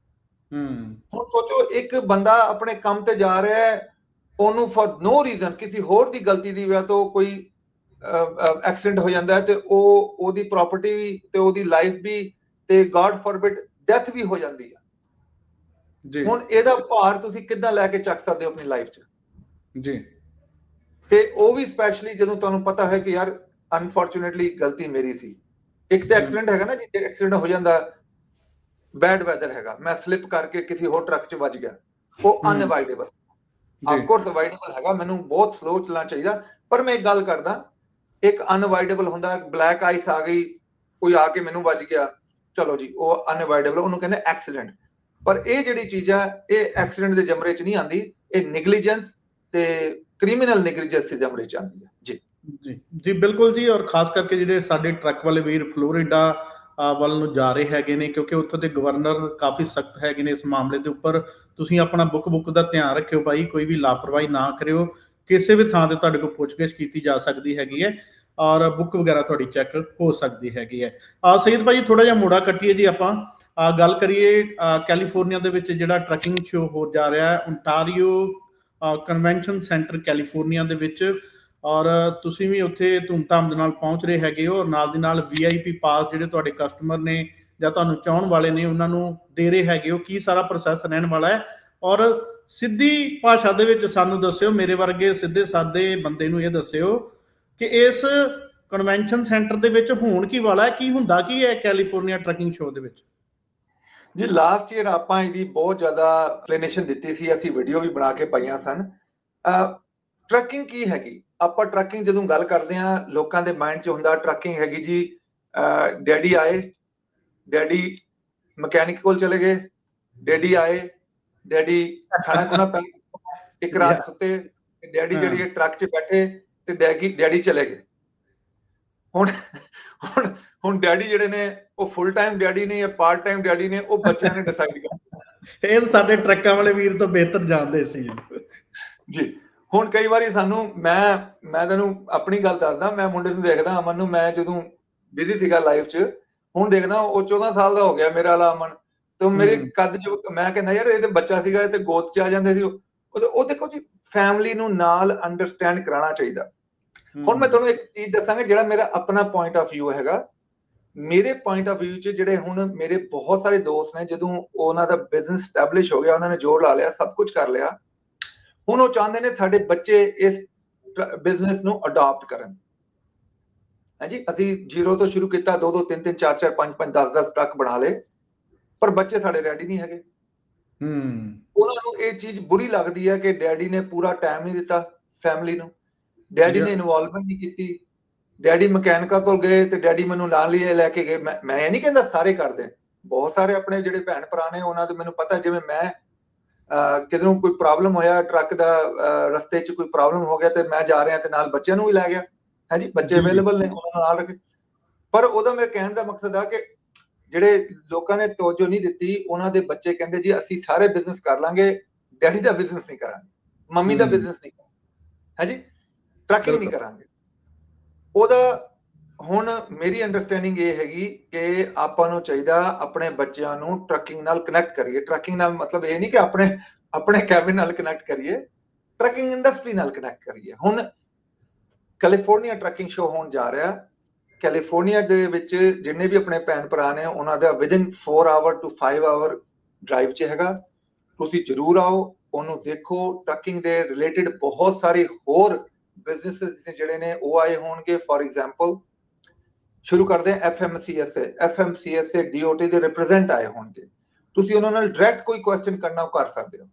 C: ਹੁਣ ਸੋਚੋ, ਇੱਕ ਬੰਦਾ ਆਪਣੇ ਕੰਮ ਤੇ ਜਾ ਰਿਹਾ ਹੈ, ਉਹਨੂੰ ਫॉर नो ਰੀਜ਼ਨ, ਕਿਸੇ ਹੋਰ ਦੀ ਗਲਤੀ ਦੀ ਵਜ੍ਹਾ ਤੋਂ ਕੋਈ ਐਕਸੀਡੈਂਟ ਹੋ ਜਾਂਦਾ ਹੈ ਤੇ ਉਹਦੀ ਪ੍ਰਾਪਰਟੀ ਵੀ ਤੇ ਉਹਦੀ ਲਾਈਫ ਵੀ ਤੇ ਗॉड ਫॉरबिड ਡੈਥ ਵੀ ਹੋ ਜਾਂਦੀ ਹੈ ਜੀ। ਹੁਣ ਇਹਦਾ ਭਾਰ ਤੁਸੀਂ ਕਿੱਦਾਂ ਲੈ ਕੇ ਚੱਕ ਸਕਦੇ ਹੋ ਆਪਣੀ ਲਾਈਫ 'ਚ ਜੀ? ਤੇ ਉਹ ਵੀ ਸਪੈਸ਼ਲੀ ਜਦੋਂ ਤੁਹਾਨੂੰ ਪਤਾ ਹੈ ਕਿ ਯਾਰ ਅਨਫੋਰਚੂਨੇਟਲੀ ਗਲਤੀ ਮੇਰੀ ਸੀ। ਇੱਕ ਤਾਂ ਐਕਸੀਡੈਂਟ ਹੈਗਾ ਨਾ, ਜੇ ਐਕਸੀਡੈਂਟ ਹੋ ਜਾਂਦਾ, ਬੈਡ ਵੈਦਰ ਹੈਗਾ, ਮੈਂ ਸਲਿਪ ਕਰਕੇ ਕਿਸੇ ਹੋਰ ਟਰੱਕ 'ਚ ਵੱਜ ਗਿਆ, ਉਹ ਅਨਅਵਾਇਡੇਬਲ, ਆਫਕੋਰਸ ਅਵਾਇਡੇਬਲ ਹੈਗਾ, ਮੈਨੂੰ ਬਹੁਤ ਸਲੋ ਚੱਲਣਾ ਚਾਹੀਦਾ, ਪਰ ਮੈਂ ਇੱਕ ਗੱਲ ਕਰਦਾ, ਇੱਕ ਅਨਅਵਾਇਡੇਬਲ ਹੁੰਦਾ, ਬਲੈਕ ਆਈਸ ਆ ਗਈ, ਕੋਈ ਆ ਕੇ ਮੈਨੂੰ ਵੱਜ ਗਿਆ, ਚਲੋ ਜੀ ਉਹ ਅਨਅਵਾਇਡੇਬਲ, ਉਹਨੂੰ ਕਹਿੰਦੇ ਐਕਸੀਡੈਂਟ। ਪਰ ਇਹ ਜਿਹੜੀ ਚੀਜ਼ ਹੈ, ਇਹ ਐਕਸੀਡੈਂਟ ਦੇ ਜਮਰੇ 'ਚ ਨਹੀਂ ਆਉਂਦੀ, ਇਹ ਨੈਗਲੀਜੈਂਸ ਤੇ ਕ੍ਰਿਮੀਨਲ ਨੈਗਲੀਜੈਂਸ ਦੇ ਜਮਰੇ 'ਚ ਆਉਂਦੀ ਹੈ ਜੀ। ਜੀ
A: ਜੀ ਬਿਲਕੁਲ ਜੀ, ਔਰ ਖਾਸ ਕਰਕੇ ਜਿਹੜੇ ਸਾਡੇ ਟਰੱਕ ਵਾਲੇ ਵੀਰ ਫਲੋਰੀਡਾ ਵੱਲ ਨੂੰ ਜਾ ਰਹੇ ਹੈਗੇ ਨੇ, ਕਿਉਂਕਿ ਉੱਥੋਂ ਦੇ ਗਵਰਨਰ ਕਾਫੀ ਸਖਤ ਹੈਗੇ ਨੇ ਇਸ ਮਾਮਲੇ ਦੇ ਉੱਪਰ। ਤੁਸੀਂ ਆਪਣਾ ਬੁੱਕ ਦਾ ਧਿਆਨ ਰੱਖਿਓ ਭਾਈ, ਕੋਈ ਵੀ ਲਾਪਰਵਾਹੀ ਨਾ ਕਰਿਓ, ਕਿਸੇ ਵੀ ਥਾਂ ਤੇ ਤੁਹਾਡੇ ਕੋਲ ਪੁੱਛਗਿੱਛ ਕੀਤੀ ਜਾ ਸਕਦੀ ਹੈਗੀ ਹੈ ਔਰ ਬੁੱਕ ਵਗੈਰਾ ਤੁਹਾਡੀ ਚੈੱਕ ਹੋ ਸਕਦੀ ਹੈਗੀ ਹੈ। ਸਈਦ ਭਾਜੀ ਥੋੜਾ ਜਿਹਾ ਮੋੜਾ ਕੱਟੀਏ ਜੀ, ਆਪਾਂ ਗੱਲ ਕਰੀਏ ਕੈਲੀਫੋਰਨੀਆ ਦੇ ਵਿੱਚ ਜਿਹੜਾ ਟਰੱਕਿੰਗ ਸ਼ੋ ਹੋ ਜਾ ਰਿਹਾ ਹੈ, ਓਨਟਾਰੀਓ ਕਨਵੈਨਸ਼ਨ ਸੈਂਟਰ ਕੈਲੀਫੋਰਨੀਆ ਦੇ ਵਿੱਚ, ਔਰ ਤੁਸੀਂ ਵੀ ਉੱਥੇ ਧੂਮਧਾਮ ਦੇ ਨਾਲ ਪਹੁੰਚ ਰਹੇ ਹੈਗੇ ਹੋ, ਔਰ ਨਾਲ ਦੀ ਨਾਲ VIP ਪਾਸ ਜਿਹੜੇ ਤੁਹਾਡੇ ਕਸਟਮਰ ਨੇ ਜਾਂ ਤੁਹਾਨੂੰ ਚਾਹਣ ਵਾਲੇ ਨੇ ਉਹਨਾਂ ਨੂੰ ਦੇ ਰਹੇ ਹੈਗੇ ਹੋ, ਕੀ ਸਾਰਾ ਪ੍ਰੋਸੈਸ ਰਹਿਣ ਵਾਲਾ ਹੈ? ਔਰ ਸਿੱਧੀ ਭਾਸ਼ਾ ਦੇ ਵਿੱਚ ਸਾਨੂੰ ਦੱਸਿਓ, ਮੇਰੇ ਵਰਗੇ ਸਿੱਧੇ ਸਾਦੇ ਬੰਦੇ ਨੂੰ ਇਹ ਦੱਸਿਓ ਕਿ ਇਸ ਕਨਵੈਨਸ਼ਨ ਸੈਂਟਰ ਦੇ ਵਿੱਚ ਹੋਣ ਕੀ ਵਾਲਾ ਹੈ, ਕੀ ਹੁੰਦਾ ਕੀ ਹੈ ਕੈਲੀਫੋਰਨੀਆ ਟਰੱਕਿੰਗ ਸ਼ੋ ਦੇ ਵਿੱਚ?
C: ਜੀ ਲਾਸਟ ਈਅਰ ਆਪਾਂ ਇਹਦੀ ਬਹੁਤ ਜ਼ਿਆਦਾ ਐਕਸਪਲੇਨੇਸ਼ਨ ਦਿੱਤੀ ਸੀ, ਅਸੀਂ ਵੀਡੀਓ ਵੀ ਬਣਾ ਕੇ ਪਾਈਆਂ ਸਨ। ਟਰੱਕਿੰਗ ਕੀ ਹੈਗੀ? ਆਪਾਂ ਟਰੱਕਿੰਗ ਜਦੋਂ ਗੱਲ ਕਰਦੇ ਹਾਂ, ਲੋਕਾਂ ਦੇ ਮਾਈਂਡ 'ਚ ਹੁੰਦਾ ਟਰੱਕਿੰਗ ਹੈਗੀ ਜੀ, ਡੈਡੀ ਆਏ, ਡੈਡੀ ਮਕੈਨਿਕ ਕੋਲ ਚਲੇ ਗਏ, ਡੈਡੀ ਆਏ, ਡੈਡੀ ਖਾਣਾ ਖੁਣਾ ਪੈ, ਇੱਕ ਰਾਤ ਸੁੱਤੇ, ਡੈਡੀ ਜਿਹੜੀ ਟਰੱਕ 'ਚ ਬੈਠੇ ਤੇ ਡੈਡੀ ਚਲੇ ਗਏ। ਹੁਣ ਡੈਡੀ ਜਿਹੜੇ ਨੇ ਉਹ ਫੁੱਲ ਟਾਈਮ ਡੈਡੀ ਨੇ ਜਾਂ ਪਾਰਟ ਟਾਈਮ ਡੈਡੀ ਨੇ, ਉਹ ਬੱਚਿਆਂ ਨੇ ਡਿਸਾਈਡ ਕਰਨਾ।
A: ਇਹ ਸਾਡੇ ਟਰੱਕਾਂ ਵਾਲੇ ਵੀਰ ਤੋਂ ਬਿਹਤਰ ਜਾਣਦੇ ਸੀ
C: ਜੀ। ਹੁਣ ਕਈ ਵਾਰੀ ਸਾਨੂੰ, ਮੈਂ ਤੈਨੂੰ ਆਪਣੀ ਗੱਲ ਦੱਸਦਾ, ਮੈਂ ਮੁੰਡੇ ਨੂੰ ਦੇਖਦਾ, ਅਮਨ ਨੂੰ, ਮੈਂ ਜਦੋਂ ਬਿਜ਼ੀ ਸੀਗਾ ਲਾਈਫ 'ਚ, ਹੁਣ ਦੇਖਦਾ ਉਹ 14 ਸਾਲ ਦਾ ਹੋ ਗਿਆ ਮੇਰਾ ਵਾਲਾ ਅਮਨ, ਤੇ ਮੇਰੇ ਕੱਦ 'ਚ, ਮੈਂ ਕਹਿੰਦਾ ਯਾਰ ਇਹ ਤੇ ਬੱਚਾ ਸੀਗਾ, ਇਹ ਤੇ ਗੋਦ 'ਚ ਆ ਜਾਂਦੇ ਸੀ। ਉਹ ਦੇਖੋ ਜੀ, ਫੈਮਿਲੀ ਨੂੰ ਨਾਲ ਅੰਡਰਸਟੈਂਡ ਕਰਾਉਣਾ ਚਾਹੀਦਾ। ਹੁਣ ਮੈਂ ਤੁਹਾਨੂੰ ਇੱਕ ਚੀਜ਼ ਦੱਸਾਂਗਾ, ਜਿਹੜਾ ਮੇਰਾ ਆਪਣਾ ਪੁਆਇੰਟ ਆਫ ਵਿਊ ਹੈਗਾ। ਮੇਰੇ ਪੁਆਇੰਟ ਆਫ ਵਿਊ 'ਚ ਜਿਹੜੇ ਹੁਣ ਮੇਰੇ ਬਹੁਤ ਸਾਰੇ ਦੋਸਤ ਨੇ, ਜਦੋਂ ਉਹਨਾਂ ਦਾ ਬਿਜ਼ਨਸ ਸਟੈਬਲਿਸ਼ ਹੋ ਗਿਆ, ਉਹਨਾਂ ਨੇ ਜੋਰ ਲਾ ਲਿਆ, ਸਭ ਕੁਝ ਕਰ ਲਿਆ, ਹੁਣ ਉਹ ਚਾਹੁੰਦੇ ਨੇ ਸਾਡੇ ਬੱਚੇ ਇਸ ਬਿਜ਼ਨਸ ਨੂੰ ਅਡਾਪਟ ਕਰਨ। ਹਾਂਜੀ, ਅਸੀਂ 0 ਤੋਂ ਸ਼ੁਰੂ ਕੀਤਾ, 2 2 3 3 4 4 5 5 10 10 ਟਰੱਕ ਬਣਾ ਲਏ, ਪਰ ਬੱਚੇ ਸਾਡੇ ਰੈਡੀ ਨਹੀਂ ਹੈਗੇ। ਉਹਨਾਂ ਨੂੰ ਇਹ ਚੀਜ਼ ਬੁਰੀ ਲੱਗਦੀ ਹੈ ਕਿ ਡੈਡੀ ਨੇ ਪੂਰਾ ਟਾਈਮ ਨਹੀਂ ਦਿੱਤਾ ਫੈਮਿਲੀ ਨੂੰ, ਡੈਡੀ ਨੇ ਇਨਵੋਲਵਮੈਂਟ ਨਹੀਂ ਕੀਤੀ। ਡੈਡੀ ਮਕੈਨਿਕਾਂ ਕੋਲ ਗਏ ਤੇ ਡੈਡੀ ਮੈਨੂੰ ਨਾਲ ਹੀ ਲੈ ਕੇ ਗਏ। ਮੈਂ ਇਹ ਨਹੀਂ ਕਹਿੰਦਾ ਸਾਰੇ ਕਰਦੇ, ਬਹੁਤ ਸਾਰੇ ਆਪਣੇ ਜਿਹੜੇ ਭੈਣ ਭਰਾ ਨੇ ਉਹਨਾਂ ਦੇ ਮੈਨੂੰ ਪਤਾ, ਜਿਵੇਂ ਮੈਂ ਕਿਤੇ ਨੂੰ ਕੋਈ ਪ੍ਰੋਬਲਮ ਹੋਇਆ ਟਰੱਕ ਦਾ, ਰਸਤੇ 'ਚ ਕੋਈ ਪ੍ਰੋਬਲਮ ਹੋ ਗਿਆ ਤੇ ਮੈਂ ਜਾ ਰਿਹਾ ਤੇ ਨਾਲ ਬੱਚਿਆਂ ਨੂੰ ਵੀ ਲੈ ਗਿਆ। ਹਾਂਜੀ, ਬੱਚੇ ਅਵੇਲੇਬਲ ਨੇ, ਉਹਨਾਂ ਨਾਲ ਰੱਖ। ਪਰ ਉਹਦਾ ਮੇਰੇ ਕਹਿਣ ਦਾ ਮਕਸਦ ਆ ਕਿ ਜਿਹੜੇ ਲੋਕਾਂ ਨੇ ਤਵੱਜੋ ਨਹੀਂ ਦਿੱਤੀ, ਉਹਨਾਂ ਦੇ ਬੱਚੇ ਕਹਿੰਦੇ ਜੀ ਅਸੀਂ ਸਾਰੇ ਬਿਜ਼ਨਸ ਕਰ ਲਾਂਗੇ, ਡੈਡੀ ਦਾ ਬਿਜ਼ਨਸ ਨਹੀਂ ਕਰਾਂਗੇ, ਮੰਮੀ ਦਾ ਬਿਜ਼ਨਸ ਨਹੀਂ ਕਰਾਂਗੇ, ਹਾਂਜੀ ਟਰੱਕਿੰਗ ਨਹੀਂ ਕਰਾਂਗੇ। ਉਹਦਾ ਹੁਣ ਮੇਰੀ ਅੰਡਰਸਟੈਂਡਿੰਗ ਇਹ ਹੈਗੀ ਕਿ ਆਪਾਂ ਨੂੰ ਚਾਹੀਦਾ ਆਪਣੇ ਬੱਚਿਆਂ ਨੂੰ ਟਰੱਕਿੰਗ ਨਾਲ ਕਨੈਕਟ ਕਰੀਏ। ਟਰੱਕਿੰਗ ਨਾਲ ਮਤਲਬ ਇਹ ਨਹੀਂ ਕਿ ਆਪਣੇ ਕੈਬਿਨ ਨਾਲ ਕਨੈਕਟ ਕਰੀਏ, ਟਰੱਕਿੰਗ ਇੰਡਸਟਰੀ ਨਾਲ ਕਨੈਕਟ ਕਰੀਏ। ਹੁਣ ਕੈਲੀਫੋਰਨੀਆ ਟਰੱਕਿੰਗ ਸ਼ੋ ਹੋਣ ਜਾ ਰਿਹਾ। ਕੈਲੀਫੋਰਨੀਆ ਦੇ ਵਿੱਚ ਜਿੰਨੇ ਵੀ ਆਪਣੇ ਭੈਣ ਭਰਾ ਨੇ, ਉਹਨਾਂ ਦਾ within 4 hour to 5 hour drive 'ਚ ਹੈਗਾ। ਤੁਸੀਂ ਜ਼ਰੂਰ ਆਓ, ਉਹਨੂੰ ਦੇਖੋ। ਟਰੱਕਿੰਗ ਦੇ ਰਿਲੇਟਿਡ ਬਹੁਤ ਸਾਰੇ ਹੋਰ ਬਿਜ਼ਨਸ ਜਿਹੜੇ ਨੇ ਉਹ ਆਏ ਹੋਣਗੇ। ਫॉर ਐਗਜ਼ਾਮਪਲ ਸ਼ੁਰੂ ਕਰਦੇ ਹਾਂ FMCSA DOT ਦੇ ਰਿਪਰੈਜ਼ੈਂਟ ਆਏ ਹੋਣਗੇ, ਤੁਸੀਂ ਉਹਨਾਂ ਨਾਲ ਡਾਇਰੈਕਟ ਕੋਈ ਕੁਐਸਚਨ ਕਰਨਾ ਉਹ ਕਰ ਸਕਦੇ ਹੋ।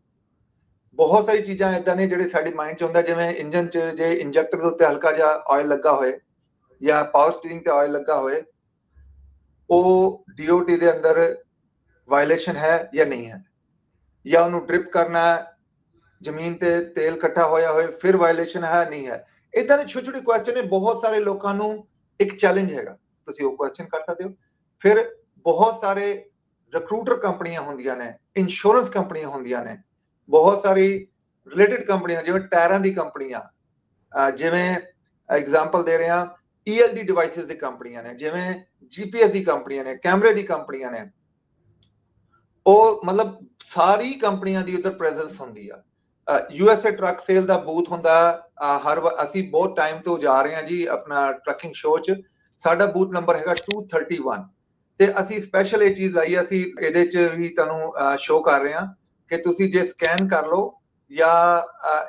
C: ਬਹੁਤ ਸਾਰੀ ਚੀਜ਼ਾਂ ਇਦਾਂ ਨੇ ਜਿਹੜੇ ਸਾਡੇ ਮਾਈਂਡ 'ਚ ਹੁੰਦਾ, ਜਿਵੇਂ ਇੰਜਨ 'ਚ ਜੇ ਇੰਜੈਕਟਰ ਦੇ ਉੱਤੇ ਹਲਕਾ ਜਿਹਾ ਆਇਲ ਲੱਗਾ ਹੋਏ ਜਾਂ ਪਾਵਰ ਸਟੀਅਰਿੰਗ ਤੇ ਆਇਲ ਲੱਗਾ ਹੋਏ, ਉਹ DOT ਦੇ ਅੰਦਰ ਵਾਇਲੇਸ਼ਨ ਹੈ ਜਾਂ ਨਹੀਂ ਹੈ, ਜਾਂ ਉਹਨੂੰ ਡ੍ਰਿਪ ਕਰਨਾ ਜ਼ਮੀਨ ਤੇ ਤੇਲ ਇਕੱਠਾ ਹੋਇਆ ਹੋਏ ਫਿਰ ਵਾਇਲੇਸ਼ਨ ਹੈ ਨਹੀਂ ਹੈ। ਇਦਾਂ ਦੇ ਛੋਟੇ ਛੋਟੇ ਕੁਐਸਚਨ ਨੇ, ਬਹੁਤ ਸਾਰੇ ਲੋਕਾਂ ਨੂੰ ਇੱਕ ਚੈਲੰਜ ਹੈਗਾ, ਤੁਸੀਂ ਉਹ ਕੁਐਸਚਨ ਕਰ ਸਕਦੇ ਹੋ। ਫਿਰ ਬਹੁਤ ਸਾਰੇ ਰਿਕਰੂਟਰ ਕੰਪਨੀਆਂ ਹੁੰਦੀਆਂ ਨੇ, ਇੰਸ਼ੋਰੈਂਸ ਕੰਪਨੀਆਂ ਹੁੰਦੀਆਂ ਨੇ, ਬਹੁਤ ਸਾਰੀ ਰਿਲੇਟਡ ਕੰਪਨੀਆਂ ਜਿਵੇਂ ਟਾਇਰਾਂ ਦੀ ਕੰਪਨੀਆਂ, ਜਿਵੇਂ ਐਗਜ਼ਾਮਪਲ ਦੇ ਰਿਹਾ ELD ਡਿਵਾਈਸਿਸ ਦੀ ਕੰਪਨੀਆਂ ਨੇ, ਜਿਵੇਂ GPS ਦੀ ਕੰਪਨੀਆਂ ਨੇ, ਕੈਮਰੇ ਦੀ ਕੰਪਨੀਆਂ ਨੇ, ਉਹ ਮਤਲਬ ਸਾਰੀ ਕੰਪਨੀਆਂ ਦੀ ਉੱਧਰ ਪ੍ਰੈਜ਼ੈਂਸ ਹੁੰਦੀ ਆ। USA ਟਰੱਕ ਸੇਲ ਦਾ ਬੂਥ ਹੁੰਦਾ, ਅਸੀਂ ਬਹੁਤ ਟਾਈਮ ਤੋਂ ਜਾ ਰਹੇ ਹਾਂ ਜੀ ਆਪਣਾ ਟਰੱਕਿੰਗ ਸ਼ੋਅ 'ਚ, ਸਾਡਾ ਬੂਥ ਨੰਬਰ ਹੈਗਾ 231 ਤੇ ਅਸੀਂ ਸਪੈਸ਼ਲ ਇਹ ਚੀਜ਼ ਲਾਈ, ਅਸੀਂ ਇਹਦੇ 'ਚ ਵੀ ਤੁਹਾਨੂੰ ਸ਼ੋਅ ਕਰ ਰਹੇ ਹਾਂ ਕਿ ਤੁਸੀਂ ਜੇ ਸਕੈਨ ਕਰ ਲਓ ਜਾਂ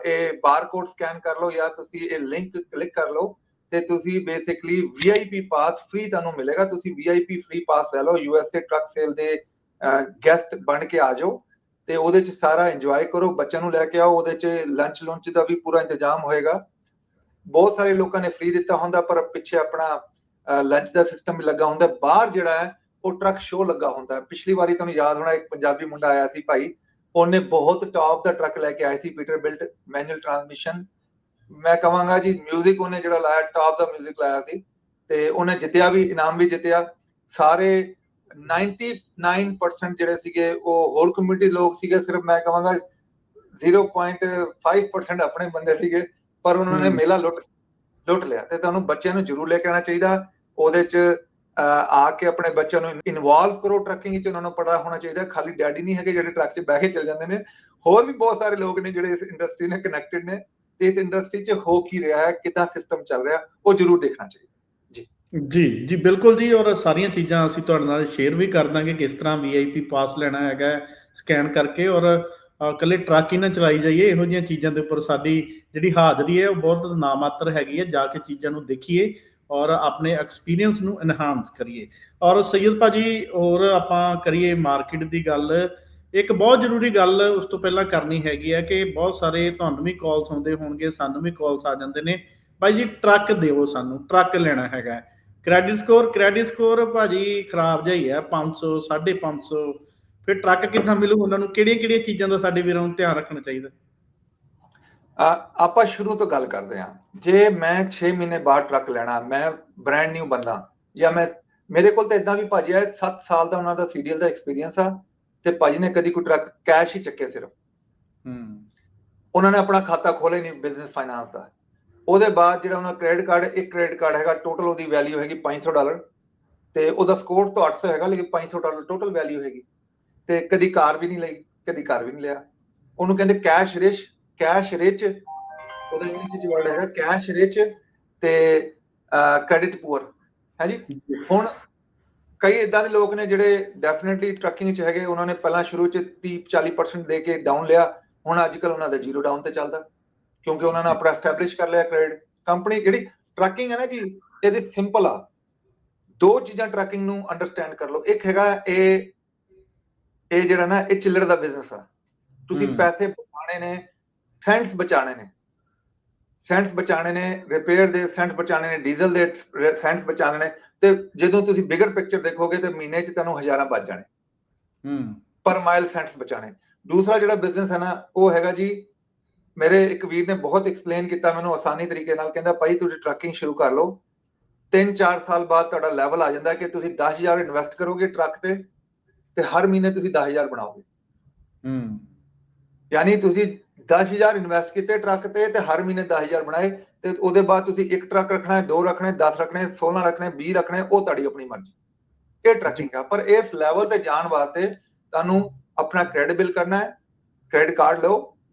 C: ਇਹ ਬਾਰਕੋਡ ਸਕੈਨ ਕਰ ਲਓ ਜਾਂ ਤੁਸੀਂ ਇਹ ਲਿੰਕ ਕਲਿੱਕ ਕਰ ਲਓ ਤੇ ਤੁਸੀਂ ਬੇਸਿਕਲੀ VIP ਪਾਸ ਫ੍ਰੀ ਤੁਹਾਨੂੰ ਮਿਲੇਗਾ। ਤੁਸੀਂ VIP ਫ੍ਰੀ ਪਾਸ ਲੈ ਲਓ, USA ਟਰੱਕ ਸੇਲ ਦੇ ਗੈਸਟ ਬਣ ਕੇ ਆ ਜਾਓ ਤੇ ਉਹਦੇ 'ਚ ਸਾਰਾ ਇੰਜੋਏ ਕਰੋ, ਬੱਚਿਆਂ ਨੂੰ ਲੈ ਕੇ ਆਓ, ਉਹਦੇ 'ਚ ਲੰਚ ਦਾ ਵੀ ਪੂਰਾ ਇੰਤਜ਼ਾਮ ਹੋਏਗਾ। ਬਹੁਤ ਸਾਰੇ ਲੋਕਾਂ ਨੇ ਫ੍ਰੀ ਦਿੱਤਾ ਹੁੰਦਾ, ਪਰ ਪਿੱਛੇ ਆਪਣਾ ਲੰਚ ਦਾ ਸਿਸਟਮ ਵੀ ਲੱਗਾ ਹੁੰਦਾ। ਬਾਹਰ ਜਿਹੜਾ ਹੈ ਉਹ ਟਰੱਕ ਸ਼ੋਅ ਲੱਗਾ ਹੁੰਦਾ। ਪਿਛਲੀ ਵਾਰੀ ਤੁਹਾਨੂੰ ਯਾਦ ਹੋਣਾ, ਇੱਕ ਪੰਜਾਬੀ ਮੁੰਡਾ ਆਇਆ ਸੀ ਭਾਈ, ਉਹਨੇ ਬਹੁਤ ਟੌਪ ਦਾ ਟਰੱਕ ਲੈ ਕੇ ਆਇਆ ਸੀ, ਪੀਟਰਬਿਲਟ ਮੈਨੂਅਲ ਟਰਾਂਸਮਿਸ਼ਨ। ਮੈਂ ਕਹਾਂਗਾ ਜੀ ਮਿਊਜ਼ਿਕ ਉਹਨੇ ਜਿਹੜਾ ਲਾਇਆ, ਟੌਪ ਦਾ ਮਿਊਜ਼ਿਕ ਲਾਇਆ ਸੀ ਤੇ ਉਹਨੇ ਜਿੱਤਿਆ ਵੀ, ਇਨਾਮ ਵੀ ਜਿੱਤਿਆ। ਸਾਰੇ 99% ਜਿਹੜੇ ਸੀਗੇ ਉਹ ਹੋਰ ਕਮਿਊਨਿਟੀ ਲੋਕ ਸੀਗੇ, ਸਿਰਫ ਮੈਂ ਕਹਾਂਗਾ 0.5% ਆਪਣੇ ਬੰਦੇ ਸੀਗੇ, ਪਰ ਉਹਨਾਂ ਨੇ ਮੇਲਾ ਲੁੱਟ ਲਿਆ। ਤੇ ਤੁਹਾਨੂੰ ਬੱਚਿਆਂ ਨੂੰ ਜ਼ਰੂਰ ਲੈ ਕੇ ਆਉਣਾ ਚਾਹੀਦਾ, ਉਹਦੇ 'ਚ ਆ ਕੇ ਆਪਣੇ ਬੱਚਿਆਂ ਨੂੰ ਇਨਵੋਲਵ ਕਰੋ ਟਰੱਕਿੰਗ 'ਚ, ਉਹਨਾਂ ਨੂੰ ਪਤਾ ਹੋਣਾ ਚਾਹੀਦਾ ਖਾਲੀ ਡੈਡੀ ਨਹੀਂ ਹੈਗੇ ਜਿਹੜੇ ਟਰੱਕ 'ਚ ਬਹਿ ਕੇ ਚੱਲ ਜਾਂਦੇ ਨੇ, ਹੋਰ ਵੀ ਬਹੁਤ ਸਾਰੇ ਲੋਕ ਨੇ ਜਿਹੜੇ ਇਸ ਇੰਡਸਟਰੀ ਨਾਲ ਕਨੈਕਟਡ ਨੇ ਤੇ ਇਸ ਇੰਡਸਟਰੀ 'ਚ ਹੋ ਕੀ ਰਿਹਾ ਹੈ, ਕਿੱਦਾਂ ਸਿਸਟਮ ਚੱਲ ਰਿਹਾ, ਉਹ ਜ਼ਰੂਰ ਦੇਖਣਾ ਚਾਹੀਦਾ।
A: ਜੀ ਬਿਲਕੁਲ ਜੀ, ਔਰ ਸਾਰੀਆਂ ਚੀਜ਼ਾਂ ਅਸੀਂ ਤੁਹਾਡੇ ਨਾਲ ਸ਼ੇਅਰ ਵੀ ਕਰ ਦਾਂਗੇ, ਕਿਸ ਤਰ੍ਹਾਂ VIP ਪਾਸ ਲੈਣਾ ਹੈਗਾ ਸਕੈਨ ਕਰਕੇ, ਔਰ ਇਕੱਲੇ ਟਰੱਕ ਹੀ ਨਾ ਚਲਾਈ ਜਾਈਏ, ਇਹੋ ਜਿਹੀਆਂ ਚੀਜ਼ਾਂ ਦੇ ਉੱਪਰ ਸਾਡੀ ਜਿਹੜੀ ਹਾਜ਼ਰੀ ਹੈ ਉਹ ਬਹੁਤ ਨਾਮਾਤਰ ਹੈਗੀ ਹੈ, ਜਾ ਕੇ ਚੀਜ਼ਾਂ ਨੂੰ ਦੇਖੀਏ ਔਰ ਆਪਣੇ ਐਕਸਪੀਰੀਅੰਸ ਨੂੰ ਇਨਹਾਂਸ ਕਰੀਏ। ਔਰ ਸੈਯਦ ਭਾਜੀ, ਹੋਰ ਆਪਾਂ ਕਰੀਏ ਮਾਰਕੀਟ ਦੀ ਗੱਲ, ਇੱਕ ਬਹੁਤ ਜ਼ਰੂਰੀ ਗੱਲ ਉਸ ਤੋਂ ਪਹਿਲਾਂ ਕਰਨੀ ਹੈਗੀ ਹੈ ਕਿ ਬਹੁਤ ਸਾਰੇ ਤੁਹਾਨੂੰ ਵੀ ਕਾਲਸ ਆਉਂਦੇ ਹੋਣਗੇ, ਸਾਨੂੰ ਵੀ ਕਾਲਸ ਆ ਜਾਂਦੇ ਨੇ, ਭਾਈ ਜੀ ਟਰੱਕ ਦਿਓ, ਸਾਨੂੰ ਟਰੱਕ ਲੈਣਾ ਹੈਗਾ। ਕ੍ਰੈਡਿਟ ਸਕੋਰ ਭਾਜੀ ਖਰਾਬ ਜਿਹਾ ਹੀ ਹੈ, 500 550, ਫਿਰ ਟਰੱਕ ਕਿੱਦਾਂ ਮਿਲੂ ਉਹਨਾਂ ਨੂੰ? ਕਿਹੜੀਆਂ ਚੀਜ਼ਾਂ ਦਾ ਸਾਡੇ ਵੀਰਾਂ ਨੂੰ ਧਿਆਨ ਰੱਖਣਾ ਚਾਹੀਦਾ?
C: ਆਪਾਂ ਸ਼ੁਰੂ ਤੋਂ ਗੱਲ ਕਰਦੇ ਹਾਂ। ਜੇ ਮੈਂ 6 ਮਹੀਨੇ ਬਾਅਦ ਟਰੱਕ ਲੈਣਾ, ਮੈਂ ਬ੍ਰਾਂਡ ਨਿਊ ਬੰਦਾ, ਜਾਂ ਮੇਰੇ ਕੋਲ ਤਾਂ ਇਦਾਂ ਵੀ ਭਾਜੀ ਹੈ 7 ਸਾਲ ਦਾ ਉਹਨਾਂ ਦਾ CDL ਦਾ ਐਕਸਪੀਰੀਅੰਸ ਆ, ਤੇ ਭਾਜੀ ਨੇ ਕਦੀ ਕੋਈ ਟਰੱਕ ਕੈਸ਼ ਹੀ ਚੱਕਿਆ, ਸਿਰਫ ਉਹਨਾਂ ਨੇ ਆਪਣਾ ਖਾਤਾ ਖੋਲੇ ਨਹੀਂ ਬਿਜ਼ਨਸ ਫਾਈਨਾਂਸ ਦਾ। ਉਹਦੇ ਬਾਅਦ ਜਿਹੜਾ ਉਹਨਾਂ ਕ੍ਰੈਡਿਟ ਕਾਰਡ, ਇੱਕ ਕ੍ਰੈਡਿਟ ਕਾਰਡ ਹੈਗਾ, ਟੋਟਲ ਉਹਦੀ ਵੈਲਿਊ ਹੈਗੀ $500 ਤੇ ਉਹਦਾ ਸਕੋਰ ਤਾਂ 800 ਹੈਗਾ, ਲੇਕਿਨ $500 ਟੋਟਲ ਵੈਲਿਊ ਹੈਗੀ। ਤੇ ਕਦੀ ਕਾਰ ਵੀ ਨਹੀਂ ਲਈ, ਕਦੀ ਕਾਰ ਵੀ ਨਹੀਂ ਲਿਆ। ਉਹਨੂੰ ਕਹਿੰਦੇ ਕੈਸ਼ ਰਿਚ, ਉਹਦਾ ਇੰਗਲਿਸ਼ ਵਿੱਚ ਵਰਡ ਹੈਗਾ ਕੈਸ਼ ਰਿਚ ਤੇ ਕ੍ਰੈਡਿਟ ਪੂਅਰ ਹੈ ਜੀ। ਹੁਣ ਕਈ ਇਦਾਂ ਦੇ ਲੋਕ ਨੇ ਜਿਹੜੇ ਡੈਫੀਨਿਟਲੀ ਟਰੱਕਿੰਗ 'ਚ ਹੈਗੇ, ਉਹਨਾਂ ਨੇ ਪਹਿਲਾਂ ਸ਼ੁਰੂ 'ਚ 30-40% ਦੇ ਕੇ ਡਾਊਨ ਲਿਆ, ਹੁਣ ਅੱਜ ਕੱਲ੍ਹ ਉਹਨਾਂ ਦਾ 0 ਡਾਊਨ ਤੇ ਚੱਲਦਾ, ਕਿਉਂਕਿ ਉਹਨਾਂ ਨੇ ਆਪਣਾ ਐਸਟੈਬਲਿਸ਼ ਕਰ ਲਿਆ ਕ੍ਰੈਡਿਟ। ਕੰਪਨੀ ਜਿਹੜੀ ਟਰੱਕਿੰਗ ਹੈ ਨਾ ਜੀ, ਇਹਦੇ ਸਿੰਪਲ ਆ ਦੋ ਚੀਜ਼ਾਂ ਟਰੱਕਿੰਗ ਨੂੰ ਅੰਡਰਸਟੈਂਡ ਕਰ ਲਓ। ਇੱਕ ਹੈਗਾ ਇਹ ਜਿਹੜਾ ਨਾ, ਇਹ ਚਿੱਲਰ ਦਾ ਬਿਜ਼ਨਸ ਆ। ਤੁਸੀਂ ਪੈਸੇ ਬਚਾਣੇ ਨੇ, ਸੈਂਟਸ ਬਚਾਣੇ ਨੇ, ਰਿਪੇਅਰ ਦੇ ਸੈਂਟਸ ਬਚਾਣੇ ਨੇ, ਡੀਜ਼ਲ ਦੇ ਸੈਂਟਸ ਬਚਾਣੇ ਨੇ। ਤੇ ਜਦੋਂ ਤੁਸੀਂ ਬਿਗਰ ਪਿਕਚਰ ਦੇਖੋਗੇ ਤੇ ਮਹੀਨੇ 'ਚ ਤੁਹਾਨੂੰ ਹਜ਼ਾਰਾਂ ਬਚ ਜਾਣੇ, ਪਰ ਮਾਈਲ ਸੈਂਟਸ ਬਚਾਣੇ। ਦੂਸਰਾ ਜਿਹੜਾ ਬਿਜ਼ਨਸ ਹੈ ਨਾ, ਉਹ ਹੈਗਾ ਜੀ, ਮੇਰੇ ਇੱਕ ਵੀਰ ਨੇ ਬਹੁਤ ਐਕਸਪਲੇਨ ਕੀਤਾ ਮੈਨੂੰ ਆਸਾਨੀ ਤਰੀਕੇ ਨਾਲ, ਕਹਿੰਦਾ ਭਾਈ ਤੁਸੀਂ ਟਰੱਕਿੰਗ ਸ਼ੁਰੂ ਕਰ ਲਓ, 3-4 ਸਾਲ ਬਾਅਦ ਤੁਹਾਡਾ ਲੈਵਲ ਆ ਜਾਂਦਾ ਕਿ ਤੁਸੀਂ 10,000 ਇਨਵੈਸਟ ਕਰੋਗੇ ਟਰੱਕ ਤੇ ਹਰ ਮਹੀਨੇ ਤੁਸੀਂ 10,000 ਬਣਾਓਗੇ। ਯਾਨੀ ਤੁਸੀਂ 10,000 ਇਨਵੈਸਟ ਕੀਤੇ ਟਰੱਕ ਤੇ ਹਰ ਮਹੀਨੇ 10,000 ਬਣਾਏ, ਤੇ ਉਹਦੇ ਬਾਅਦ ਤੁਸੀਂ ਇੱਕ ਟਰੱਕ ਰੱਖਣਾ ਹੈ, 2 ਰੱਖਣੇ, 10 ਰੱਖਣੇ, 16 ਰੱਖਣੇ, 20 ਰੱਖਣੇ, ਉਹ ਤੁਹਾਡੀ ਆਪਣੀ ਮਰਜ਼ੀ। ਇਹ ਟਰੱਕਿੰਗ ਆ। ਪਰ ਇਸ ਲੈਵਲ ਤੇ ਜਾਣ ਵਾਸਤੇ ਤੁਹਾਨੂੰ ਆਪਣਾ ਕ੍ਰੈਡਿਟ ਬਿਲ ਕਰਨਾ ਹੈ। ਕ੍ਰੈਡਿਟ ਕਾਰਡ ਲਓ,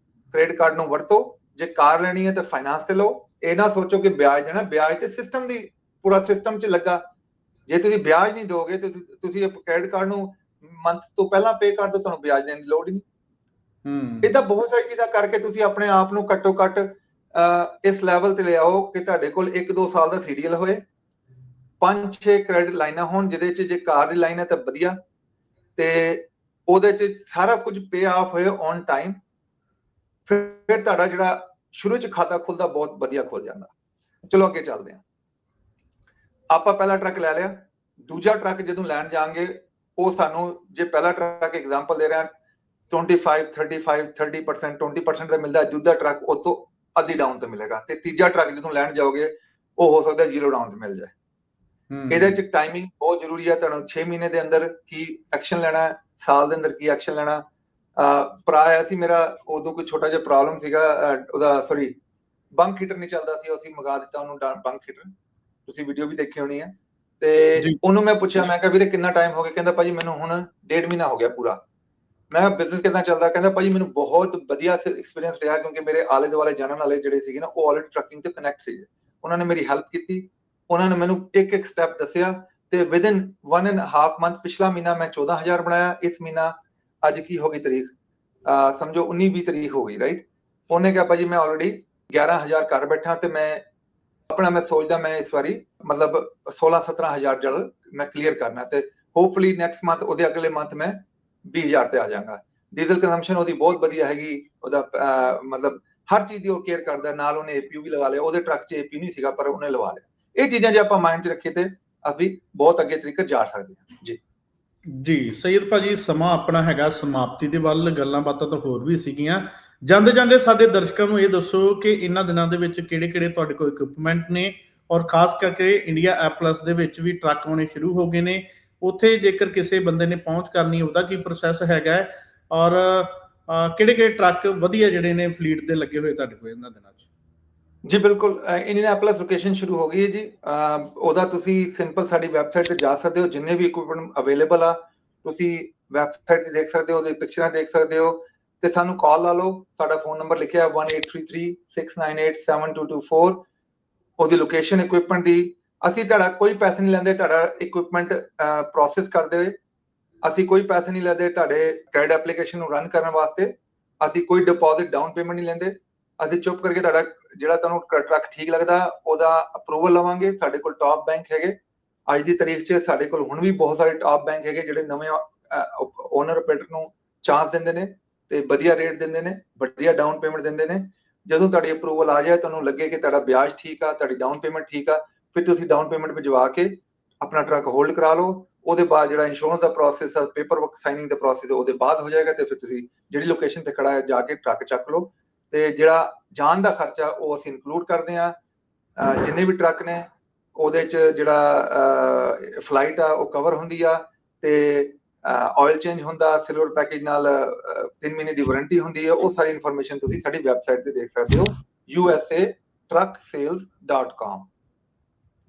C: ਕ੍ਰੈਡਿਟ ਕਾਰਡ ਨੂੰ ਵਰਤੋ। ਜੇ ਕਾਰ ਲੈਣੀ ਹੈ ਤਾਂ ਫਾਈਨਾਂਸ ਤੇ ਲਓ। ਇਹ ਨਾ ਸੋਚੋ ਕਿ ਵਿਆਜ ਦੇਣਾ, ਵਿਆਜ ਤੇ ਸਿਸਟਮ ਦੀ ਪੂਰਾ ਸਿਸਟਮ 'ਚ ਲੱਗਾ। ਜੇ ਤੁਸੀਂ ਵਿਆਜ ਨਹੀਂ ਦੋਗੇ ਤੇ ਤੁਸੀਂ ਕ੍ਰੈਡਿਟ ਕਾਰਡ ਨੂੰ ਮੰਥ ਤੋਂ ਪਹਿਲਾਂ ਪੇ ਕਰ ਦਿਓ, ਤੁਹਾਨੂੰ ਵਿਆਜ ਦੇਣ ਦੀ ਲੋੜ ਹੀ ਨਹੀਂ। ਇਦਾਂ ਬਹੁਤ ਸਾਰੀ ਚੀਜ਼ਾਂ ਕਰਕੇ ਤੁਸੀਂ ਆਪਣੇ ਆਪ ਨੂੰ ਘੱਟੋ ਘੱਟ ਇਸ ਲੈਵਲ ਤੇ ਲਿਆਓ ਕਿ ਤੁਹਾਡੇ ਕੋਲ 1-2 ਸਾਲ ਦਾ CDL ਹੋਏ, 5-6 ਕ੍ਰੈਡਿਟ ਲਾਈਨਾਂ ਹੋਣ, ਜਿਹਦੇ 'ਚ ਜੇ ਕਾਰ ਦੀ ਲਾਈਨ ਹੈ ਤਾਂ ਵਧੀਆ, ਤੇ ਉਹਦੇ 'ਚ ਸਾਰਾ ਕੁਝ ਪੇ ਆਫ ਹੋਏ ਔਨ ਟਾਈਮ, ਫਿਰ ਤੁਹਾਡਾ ਜਿਹੜਾ ਸ਼ੁਰੂ 'ਚ ਖਾਤਾ ਖੁੱਲਦਾ ਬਹੁਤ ਵਧੀਆ ਖੁੱਲ ਜਾਂਦਾ। ਚਲੋ ਅੱਗੇ ਚੱਲਦੇ ਹਾਂ। ਆਪਾਂ ਪਹਿਲਾ ਟਰੱਕ ਲੈ ਲਿਆ, ਦੂਜਾ ਟਰੱਕ ਜਦੋਂ ਲੈਣ ਜਾਵਾਂਗੇ ਉਹ ਸਾਨੂੰ, ਜੇ ਪਹਿਲਾ ਟਰੱਕ ਐਗਜ਼ਾਮਪਲ ਦੇ ਰਿਹਾ 25, 35, 30%, 20% ਦਾ ਮਿਲਦਾ, ਦੂਜਾ ਟਰੱਕ ਉਹ ਤੋਂ ਅੱਧੀ ਡਾਊਨ ਤੇ ਮਿਲੇਗਾ, ਤੇ ਤੀਜਾ ਟਰੱਕ ਜਦੋਂ ਲੈਣ ਜਾਓਗੇ ਉਹ ਹੋ ਸਕਦਾ 0 ਡਾਊਨ ਤੇ ਮਿਲ ਜਾਏ। ਇਹਦੇ 'ਚ ਟਾਈਮਿੰਗ ਬਹੁਤ ਜ਼ਰੂਰੀ ਹੈ। ਤੁਹਾਨੂੰ 6 ਮਹੀਨੇ ਦੇ ਅੰਦਰ ਕੀ ਐਕਸ਼ਨ ਲੈਣਾ ਹੈ, ਸਾਲ ਦੇ ਅੰਦਰ ਕੀ ਐਕਸ਼ਨ ਲੈਣਾ। ਭਰਾ ਆਇਆ ਸੀ ਮੇਰਾ, ਉਦੋਂ ਕੋਈ ਛੋਟਾ ਜਿਹਾ ਪ੍ਰੋਬਲਮ ਸੀਗਾ, ਉਹਦਾ ਸੌਰੀ ਬੰਕ ਹੀਟਰ ਨਹੀਂ ਚੱਲਦਾ ਸੀ, ਅਸੀਂ ਮੰਗਾ ਦਿੱਤਾ ਉਹਨੂੰ ਬੰਕ ਹੀਟਰ, ਤੁਸੀਂ ਵੀਡੀਓ ਵੀ ਦੇਖੀ ਹੋਣੀ ਹੈ। ਤੇ ਉਹਨੂੰ ਮੈਂ ਪੁੱਛਿਆ, ਮੈਂ ਕਿਹਾ ਵੀਰੇ ਕਿੰਨਾ ਟਾਈਮ ਹੋ ਗਿਆ? ਕਹਿੰਦਾ ਭਾਜੀ ਮੈਨੂੰ ਹੁਣ 1.5 ਮਹੀਨਾ ਹੋ ਗਿਆ ਪੂਰਾ। ਮੈਂ ਕਿਹਾ ਬਿਜ਼ਨਸ ਕਿੱਦਾਂ ਚੱਲਦਾ? ਕਹਿੰਦਾ ਭਾਜੀ ਮੈਨੂੰ ਬਹੁਤ ਵਧੀਆ ਐਕਸਪੀਰੀਅੰਸ ਰਿਹਾ, ਕਿਉਂਕਿ ਮੇਰੇ ਆਲੇ ਦੁਆਲੇ ਜਾਣਨ ਵਾਲੇ ਜਿਹੜੇ ਸੀਗੇ ਨਾ ਉਹ ਆਲਰੇਡੀ ਟਰੱਕਿੰਗ ਤੇ ਕਨੈਕਟ ਸੀਗੇ, ਉਹਨਾਂ ਨੇ ਮੇਰੀ ਹੈਲਪ ਕੀਤੀ, ਉਹਨਾਂ ਨੇ ਮੈਨੂੰ ਇੱਕ ਇੱਕ ਸਟੈਪ ਦੱਸਿਆ, ਤੇ ਵਿਦਿਨ 1.5 ਮੰਥ, ਪਿਛਲਾ ਮਹੀਨਾ ਮੈਂ 14,000 ਬਣਾਇਆ, ਇਸ ਮਹੀਨਾ ਅੱਜ ਕੀ ਹੋ ਗਈ ਤਰੀਕ, ਸਮਝੋ 19-20 ਤਰੀਕ ਹੋ ਗਈ, ਰਾਈਟ। ਉਹਨੇ ਕਿਹਾ ਭਾਜੀ ਮੈਂ ਆਲਰੇਡੀ 11,000 ਕਰ ਬੈਠਾ, ਤੇ ਮੈਂ ਆਪਣਾ, ਮੈਂ ਸੋਚਦਾ ਮੈਂ ਇਸ ਵਾਰੀ ਮਤਲਬ 16-17,000 ਜਲ ਮੈਂ ਕਲੀਅਰ ਕਰਨਾ, ਤੇ ਹੋਪਫੁਲੀ ਨੈਕਸਟ ਮੰਥ, ਉਹਦੇ ਅਗਲੇ ਮੰਥ ਮੈਂ 20,000 ਤੇ ਆ ਜਾਵਾਂਗਾ। ਡੀਜ਼ਲ ਕੰਜ਼ੰਪਸ਼ਨ ਉਹਦੀ ਬਹੁਤ ਵਧੀਆ ਹੈਗੀ, ਉਹਦਾ ਮਤਲਬ ਹਰ ਚੀਜ਼ ਦੀ ਉਹ ਕੇਅਰ ਕਰਦਾ। ਨਾਲ ਉਹਨੇ ਏਪੀਯੂ ਵੀ ਲਗਾ ਲਿਆ, ਉਹਦੇ ਟਰੱਕ 'ਚ ਏਪੀਯੂ ਨਹੀਂ ਸੀਗਾ ਪਰ ਉਹਨੇ ਲਵਾ ਲਿਆ। ਇਹ ਚੀਜ਼ਾਂ ਜੇ ਆਪਾਂ ਮਾਈਂਡ 'ਚ ਰੱਖੀਏ ਤੇ ਅਸੀਂ ਬਹੁਤ ਅੱਗੇ ਤਰੀਕੇ ਜਾ ਸਕਦੇ ਹਾਂ।
A: ਜੀ ਸਈਦ ਭਾਜੀ, ਸਮਾਂ ਆਪਣਾ ਹੈਗਾ ਸਮਾਪਤੀ ਦੇ ਵੱਲ, ਗੱਲਾਂ ਬਾਤਾਂ ਤਾਂ ਹੋਰ ਵੀ ਸੀਗੀਆਂ। ਜਾਂਦੇ ਜਾਂਦੇ ਸਾਡੇ ਦਰਸ਼ਕਾਂ ਨੂੰ ਇਹ ਦੱਸੋ ਕਿ ਇਹਨਾਂ ਦਿਨਾਂ ਦੇ ਵਿੱਚ ਕਿਹੜੇ ਤੁਹਾਡੇ ਕੋਲ ਇਕਵਿਪਮੈਂਟ ਨੇ, ਔਰ ਖਾਸ ਕਰਕੇ ਇੰਡੀਆ ਐਪ ਪਲੱਸ ਦੇ ਵਿੱਚ ਵੀ ਟਰੱਕ ਆਉਣੇ ਸ਼ੁਰੂ ਹੋ ਗਏ ਨੇ, ਉੱਥੇ ਜੇਕਰ ਕਿਸੇ ਬੰਦੇ ਨੇ ਪਹੁੰਚ ਕਰਨੀ ਉਹਦਾ ਕੀ ਪ੍ਰੋਸੈਸ ਹੈਗਾ, ਔਰ ਕਿਹੜੇ ਟਰੱਕ ਵਧੀਆ ਜਿਹੜੇ ਨੇ ਫਲੀਟ ਦੇ ਲੱਗੇ ਹੋਏ ਤੁਹਾਡੇ ਕੋਲ ਇਹਨਾਂ ਦਿਨਾਂ 'ਚ?
C: ਜੀ ਬਿਲਕੁਲ, ਇੰਡੀਆ ਐਪ ਪਲੱਸ ਲੋਕੇਸ਼ਨ ਸ਼ੁਰੂ ਹੋ ਗਈ ਹੈ ਜੀ। ਉਹਦਾ ਤੁਸੀਂ ਸਿੰਪਲ ਸਾਡੀ ਵੈਬਸਾਈਟ ਤੇ ਜਾ ਸਕਦੇ ਹੋ, ਜਿੰਨੇ ਵੀ ਇਕਵਿਪਮੈਂਟ ਅਵੇਲੇਬਲ ਆ ਤੁਸੀਂ ਵੈਬਸਾਈਟ ਤੇ ਦੇਖ ਸਕਦੇ ਹੋ, ਉਹਦੇ ਪਿਕਚਰਾਂ ਦੇਖ ਸਕਦੇ ਹੋ, ਤੇ ਸਾਨੂੰ ਕਾਲ ਲਾ ਲਓ। ਸਾਡਾ ਫੋਨ ਨੰਬਰ ਲਿਖਿਆ 1833-698-7224। ਉਹਦੀ ਲੋਕੇਸ਼ਨ ਇਕਵਿਪਮੈਂਟ ਦੀ, ਅਸੀਂ ਤੁਹਾਡਾ ਕੋਈ ਪੈਸੇ ਨਹੀਂ ਲੈਂਦੇ, ਤੁਹਾਡਾ ਇਕਵਿਪਮੈਂਟ ਪ੍ਰੋਸੈਸ ਕਰਦੇ ਹੋਏ ਅਸੀਂ ਕੋਈ ਪੈਸੇ ਨਹੀਂ ਲੈਂਦੇ, ਤੁਹਾਡੇ ਕ੍ਰੈਡਿਟ ਐਪਲੀਕੇਸ਼ਨ ਨੂੰ ਰਨ ਕਰਨ ਵਾਸਤੇ ਅਸੀਂ ਕੋਈ ਡਿਪੋਜ਼ਿਟ ਡਾਊਨ ਪੇਮੈਂਟ ਨਹੀਂ ਲੈਂਦੇ। ਅਸੀਂ ਚੁੱਪ ਕਰਕੇ ਤੁਹਾਡਾ ਜਿਹੜਾ ਤੁਹਾਨੂੰ ਟਰੱਕ ਠੀਕ ਲੱਗਦਾ ਉਹਦਾ ਅਪਰੂਵਲ ਲਵਾਂਗੇ। ਸਾਡੇ ਕੋਲ ਟਾਪ ਬੈਂਕ ਹੈਗੇ, ਅੱਜ ਦੀ ਤਾਰੀਖ 'ਚ ਸਾਡੇ ਕੋਲ ਹੁਣ ਵੀ ਬਹੁਤ ਸਾਰੇ ਟਾਪ ਬੈਂਕ ਹੈਗੇ ਜਿਹੜੇ ਨਵੇਂ ਓਨਰ ਆਪਰੇਟਰ ਨੂੰ ਚਾਂਸ ਦਿੰਦੇ ਨੇ ਤੇ ਵਧੀਆ ਰੇਟ ਦਿੰਦੇ ਨੇ, ਵਧੀਆ ਡਾਊਨ ਪੇਮੈਂਟ ਦਿੰਦੇ ਨੇ। ਜਦੋਂ ਤੁਹਾਡੀ ਅਪਰੂਵਲ ਆ ਜਾਏ, ਤੁਹਾਨੂੰ ਲੱਗੇ ਕਿ ਤੁਹਾਡਾ ਵਿਆਜ ਠੀਕ ਆ, ਤੁਹਾਡੀ ਡਾਊਨ ਪੇਮੈਂਟ ਠੀਕ ਆ, ਫਿਰ ਤੁਸੀਂ ਡਾਊਨ ਪੇਮੈਂਟ ਭਿਜਵਾ ਕੇ ਆਪਣਾ ਟਰੱਕ ਹੋਲਡ ਕਰਾ ਲਓ। ਉਹਦੇ ਬਾਅਦ ਜਿਹੜਾ ਇੰਸ਼ੋਰੈਂਸ ਦਾ ਪ੍ਰੋਸੈਸ ਆ, ਪੇਪਰ ਵਰਕ ਸਾਈਨਿੰਗ ਦਾ ਪ੍ਰੋਸੈਸ, ਉਹਦੇ ਬਾਅਦ ਹੋ ਜਾਏਗਾ, ਤੇ ਫਿਰ ਤੁਸੀਂ ਜਿਹੜੀ ਲੋਕੇਸ਼ਨ ਤੇ ਖੜਾ ਹੈ ਜਾ ਕੇ ਟਰੱਕ ਚੱਕ ਲਓ। ਤੇ ਜਿਹੜਾ ਜਾਣ ਦਾ ਖਰਚਾ ਉਹ ਅਸੀਂ ਇਨਕਲੂਡ ਕਰਦੇ ਹਾਂ। ਜਿੰਨੇ ਵੀ ਟਰੱਕ ਨੇ ਉਹਦੇ 'ਚ ਜਿਹੜਾ ਫਲਾਈਟ ਆ ਉਹ ਕਵਰ ਹੁੰਦੀ ਆ, ਤੇ ਆਇਲ ਚੇਂਜ ਹੁੰਦਾ, ਸਿਲਵਰ ਪੈਕੇਜ ਨਾਲ 3 ਮਹੀਨੇ ਦੀ ਵਾਰੰਟੀ ਹੁੰਦੀ ਹੈ। ਉਹ ਸਾਰੀ ਇਨਫੋਰਮੇਸ਼ਨ ਤੁਸੀਂ ਸਾਡੀ ਵੈਬਸਾਈਟ ਤੇ ਦੇਖ ਸਕਦੇ ਹੋ, usatrucksales.com।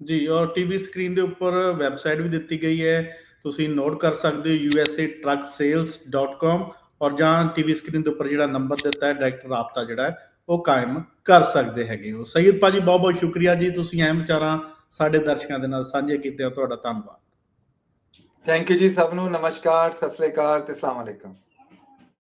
A: ਜੀ, ਔਰ ਟੀਵੀ ਸਕਰੀਨ ਦੇ ਉੱਪਰ ਵੈਬਸਾਈਟ ਵੀ ਦਿੱਤੀ ਗਈ ਹੈ, ਤੁਸੀਂ ਨੋਟ ਕਰ ਸਕਦੇ ਹੋ usatrucksales.com, ਔਰ ਜਾਂ ਟੀਵੀ ਸਕਰੀਨ ਦੇ ਉੱਪਰ ਜਿਹੜਾ ਨੰਬਰ ਦਿੱਤਾ ਹੈ ਡਾਇਰੈਕਟ ਰਾਬਤਾ ਜਿਹੜਾ ਹੈ ਉਹ ਕਾਇਮ ਕਰ ਸਕਦੇ ਹੈਗੇ ਹੋ। ਸਈਦ ਭਾਜੀ ਬਹੁਤ ਬਹੁਤ ਸ਼ੁਕਰੀਆ ਜੀ, ਤੁਸੀਂ ਐਂ ਵਿਚਾਰਾਂ ਸਾਡੇ ਦਰਸ਼ਕਾਂ ਦੇ ਨਾਲ ਸਾਂਝੇ ਕੀਤੇ, ਤੁਹਾਡਾ ਧੰਨਵਾਦ।
C: ਥੈਂਕ ਯੂ ਜੀ ਸਭ ਨੂੰ, ਨਮਸਕਾਰ, ਸਤਿ ਸ੍ਰੀ ਅਕਾਲ ਤੇ ਅਸਲਾਮ ਅਲੈਕਮ।